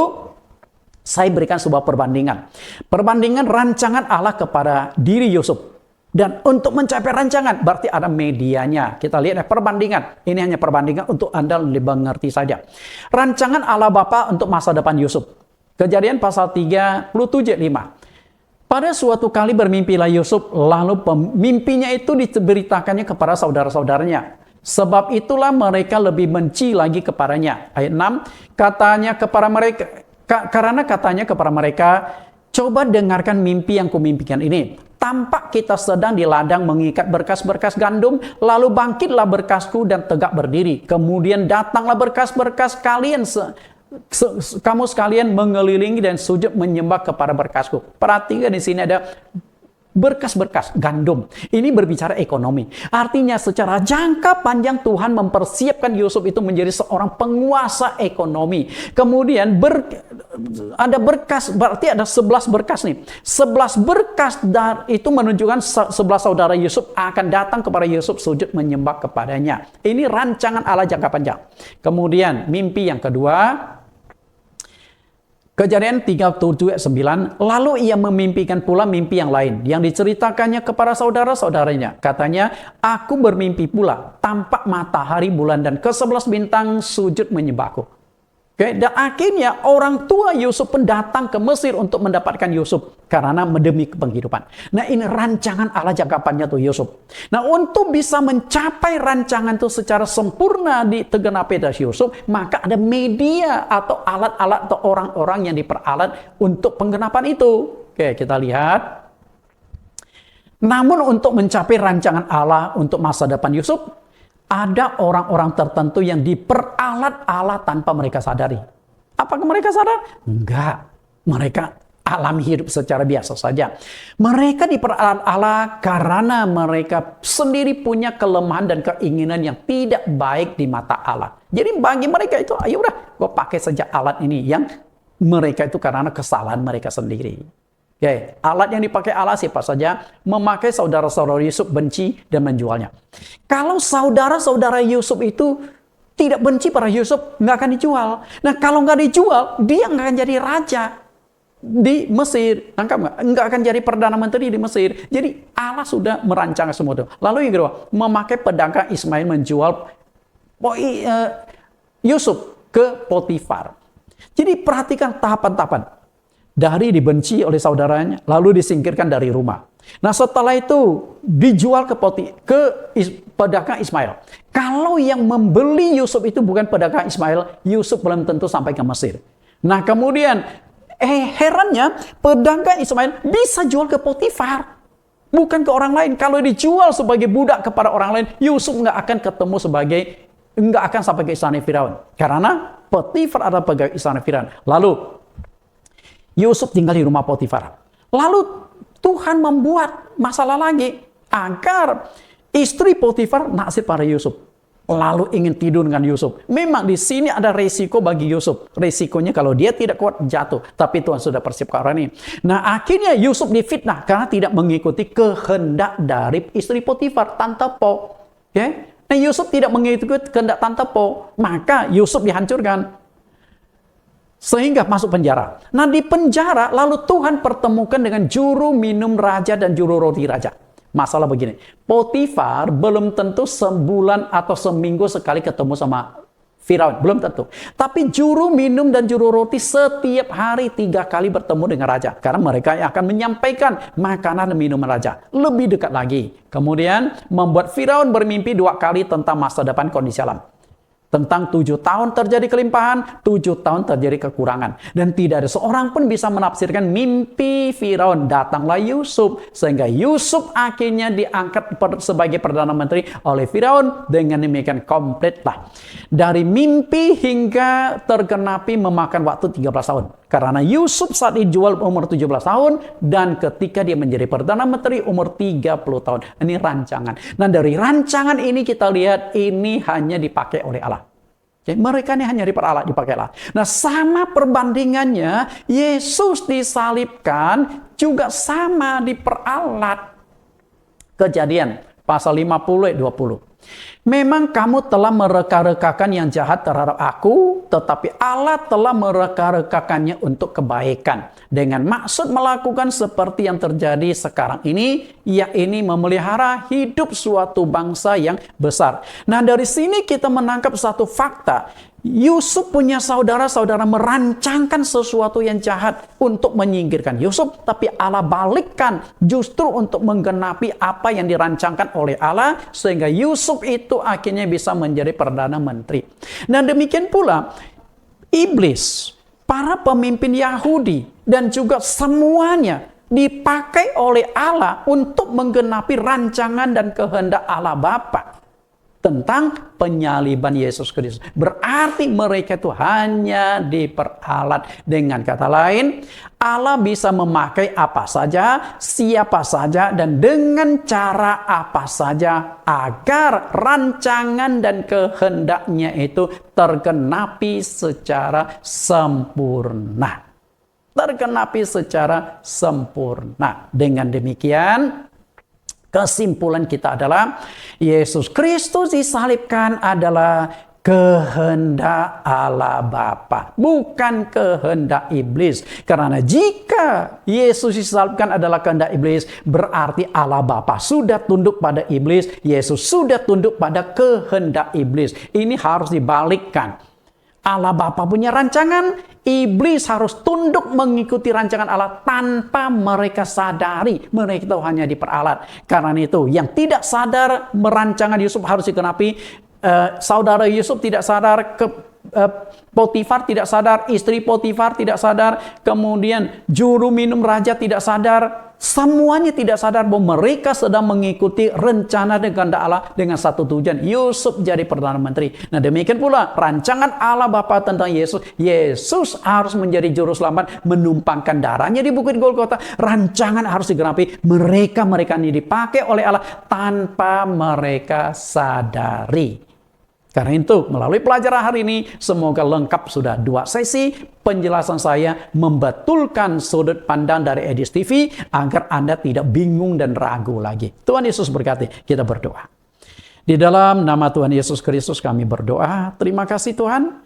saya berikan sebuah perbandingan. Perbandingan rancangan Allah kepada diri Yusuf. Dan untuk mencapai rancangan, berarti ada medianya. Kita lihat perbandingan. Ini hanya perbandingan untuk Anda lebih mengerti saja. Rancangan Allah Bapa untuk masa depan Yusuf. Kejadian pasal 37:5. Pada suatu kali bermimpilah Yusuf, lalu mimpinya itu diberitakannya kepada saudara-saudaranya. Sebab itulah mereka lebih benci lagi kepadanya. Ayat 6, katanya kepada mereka, coba dengarkan mimpi yang kumimpikan ini. Tampak kita sedang di ladang mengikat berkas-berkas gandum, lalu bangkitlah berkasku dan tegak berdiri. Kemudian datanglah berkas-berkas kalian, kamu sekalian mengelilingi dan sujud menyembah kepada berkasku. Perhatikan di sini ada berkas-berkas gandum. Ini berbicara ekonomi. Artinya secara jangka panjang Tuhan mempersiapkan Yusuf itu menjadi seorang penguasa ekonomi. Kemudian ada berkas, berarti ada 11 berkas nih. 11 berkas itu menunjukkan 11 saudara Yusuf akan datang kepada Yusuf sujud menyembah kepadanya. Ini rancangan Allah jangka panjang. Kemudian mimpi yang kedua, Kejadian 37:9, lalu ia memimpikan pula mimpi yang lain, yang diceritakannya kepada saudara-saudaranya. Katanya, aku bermimpi pula, tampak matahari, bulan, dan ke-11 bintang sujud menyembahku. Dan akhirnya orang tua Yusuf pun datang ke Mesir untuk mendapatkan Yusuf karena demi penghidupan. Nah, ini rancangan Allah jangka panjang tuh Yusuf. Nah, untuk bisa mencapai rancangan itu secara sempurna di tegenapi dari Yusuf, maka ada media atau alat-alat atau orang-orang yang diperalat untuk penggenapan itu. Oke, kita lihat. Namun untuk mencapai rancangan Allah untuk masa depan Yusuf, ada orang-orang tertentu yang diperalat Allah tanpa mereka sadari. Apakah mereka sadar? Enggak. Mereka alami hidup secara biasa saja. Mereka diperalat Allah karena mereka sendiri punya kelemahan dan keinginan yang tidak baik di mata Allah. Jadi bagi mereka itu, ayo udah, gue pakai saja alat ini yang mereka itu karena kesalahan mereka sendiri. Oke, alat yang dipakai Allah siapa saja, memakai saudara-saudara Yusuf benci dan menjualnya. Kalau saudara-saudara Yusuf itu tidak benci pada Yusuf, nggak akan dijual. Nah, kalau nggak dijual, dia nggak akan jadi raja di Mesir. Nggak akan jadi perdana menteri di Mesir. Jadi Allah sudah merancang semua itu. Lalu yang kedua, memakai pedagang Ismail menjual Yusuf ke Potifar. Jadi perhatikan tahapan-tahapan. Dari dibenci oleh saudaranya, lalu disingkirkan dari rumah. Nah setelah itu dijual ke pedagang Ismail. Kalau yang membeli Yusuf itu bukan pedagang Ismail, Yusuf belum tentu sampai ke Mesir. Nah kemudian herannya pedagang Ismail bisa jual ke Potifar, bukan ke orang lain. Kalau dijual sebagai budak kepada orang lain, Yusuf nggak akan sampai ke istana Firaun, karena Potifar adalah pegawai istana Firaun. Lalu Yusuf tinggal di rumah Potifar. Lalu Tuhan membuat masalah lagi agar istri Potifar naksir pada Yusuf. Lalu ingin tidur dengan Yusuf. Memang di sini ada resiko bagi Yusuf. Resikonya kalau dia tidak kuat jatuh. Tapi Tuhan sudah persiapkan orang ini. Nah akhirnya Yusuf difitnah karena tidak mengikuti kehendak dari istri Potifar, Tante Po. Okay? Nah Yusuf tidak mengikuti kehendak Tante Po. Maka Yusuf dihancurkan. Sehingga masuk penjara. Nah di penjara lalu Tuhan pertemukan dengan juru minum raja dan juru roti raja. Masalah begini, Potifar belum tentu sebulan atau seminggu sekali ketemu sama Firaun, belum tentu. Tapi juru minum dan juru roti setiap hari 3 kali bertemu dengan raja. Karena mereka yang akan menyampaikan makanan dan minuman raja. Lebih dekat lagi. Kemudian membuat Firaun bermimpi 2 kali tentang masa depan kondisi alam. Tentang 7 tahun terjadi kelimpahan, 7 tahun terjadi kekurangan. Dan tidak ada seorang pun bisa menafsirkan mimpi Firaun. Datanglah Yusuf. Sehingga Yusuf akhirnya diangkat sebagai Perdana Menteri oleh Firaun. Dengan demikian kompletlah. Dari mimpi hingga tergenapi memakan waktu 13 tahun. Karena Yusuf saat dijual umur 17 tahun. Dan ketika dia menjadi Perdana Menteri umur 30 tahun. Ini rancangan. Nah dari rancangan ini kita lihat ini hanya dipakai oleh Allah. Jadi mereka ini hanya dipakai Allah. Nah sama perbandingannya, Yesus disalibkan juga sama diperalat. Kejadian pasal 50 ayat 20. Memang kamu telah mereka-rekakan yang jahat terhadap aku, tetapi Allah telah mereka-rekakannya untuk kebaikan. Dengan maksud melakukan seperti yang terjadi sekarang ini, yaitu memelihara hidup suatu bangsa yang besar. Nah dari sini kita menangkap satu fakta. Yusuf punya saudara-saudara merancangkan sesuatu yang jahat untuk menyingkirkan Yusuf, tapi Allah balikkan justru untuk menggenapi apa yang dirancangkan oleh Allah, sehingga Yusuf itu akhirnya bisa menjadi Perdana Menteri. Dan demikian pula iblis, para pemimpin Yahudi, dan juga semuanya dipakai oleh Allah untuk menggenapi rancangan dan kehendak Allah Bapa tentang penyaliban Yesus Kristus. Berarti mereka itu hanya diperalat. Dengan kata lain, Allah bisa memakai apa saja, siapa saja, dan dengan cara apa saja agar rancangan dan kehendaknya itu tergenapi secara sempurna. Tergenapi secara sempurna. Dengan demikian, kesimpulan kita adalah Yesus Kristus disalibkan adalah kehendak Allah Bapa, bukan kehendak iblis. Karena jika Yesus disalibkan adalah kehendak iblis, berarti Allah Bapa sudah tunduk pada iblis, Yesus sudah tunduk pada kehendak iblis. Ini harus dibalikkan. Allah Bapa punya rancangan, iblis harus tunduk mengikuti rancangan Allah tanpa mereka sadari. Mereka itu hanya diperalat. Karena itu, yang tidak sadar merancangan Yusuf harus digenapi. Saudara Yusuf tidak sadar, Potifar tidak sadar, istri Potifar tidak sadar, kemudian juru minum raja tidak sadar. Semuanya tidak sadar bahwa mereka sedang mengikuti rencana dan kehendak Allah dengan satu tujuan, Yusuf jadi Perdana Menteri. Nah demikian pula rancangan Allah Bapa tentang Yesus. Yesus harus menjadi juru selamat, menumpangkan darahnya di Bukit Golgota. Rancangan harus digenapi. Mereka ini dipakai oleh Allah tanpa mereka sadari. Karena itu, melalui pelajaran hari ini, semoga lengkap sudah 2 sesi penjelasan saya membetulkan sudut pandang dari Edis TV agar Anda tidak bingung dan ragu lagi. Tuhan Yesus berkati. Kita berdoa. Di dalam nama Tuhan Yesus Kristus kami berdoa. Terima kasih Tuhan.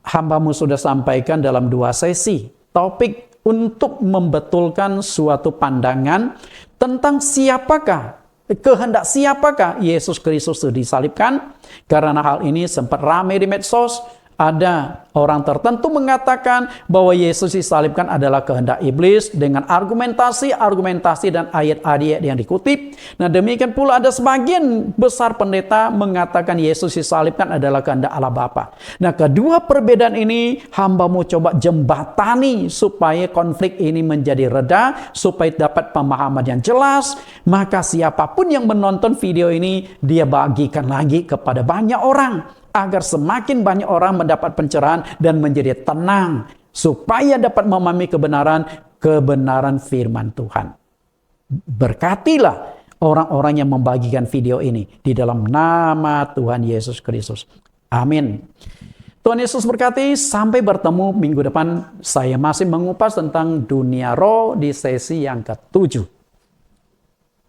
Hamba-Mu sudah sampaikan dalam 2 sesi topik untuk membetulkan suatu pandangan tentang siapakah kehendak siapakah Yesus Kristus itu disalibkan? Karena hal ini sempat ramai di medsos. Ada orang tertentu mengatakan bahwa Yesus disalibkan adalah kehendak iblis dengan argumentasi dan ayat-ayat yang dikutip. Nah, demikian pula ada sebagian besar pendeta mengatakan Yesus disalibkan adalah kehendak Allah Bapa. Nah, kedua perbedaan ini hamba-Mu coba jembatani supaya konflik ini menjadi reda, supaya dapat pemahaman yang jelas. Maka siapapun yang menonton video ini, dia bagikan lagi kepada banyak orang, agar semakin banyak orang mendapat pencerahan dan menjadi tenang, supaya dapat memahami kebenaran firman Tuhan. Berkatilah orang-orang yang membagikan video ini di dalam nama Tuhan Yesus Kristus. Amin. Tuhan Yesus berkati. Sampai bertemu minggu depan. Saya masih mengupas tentang dunia roh di sesi yang ke-7.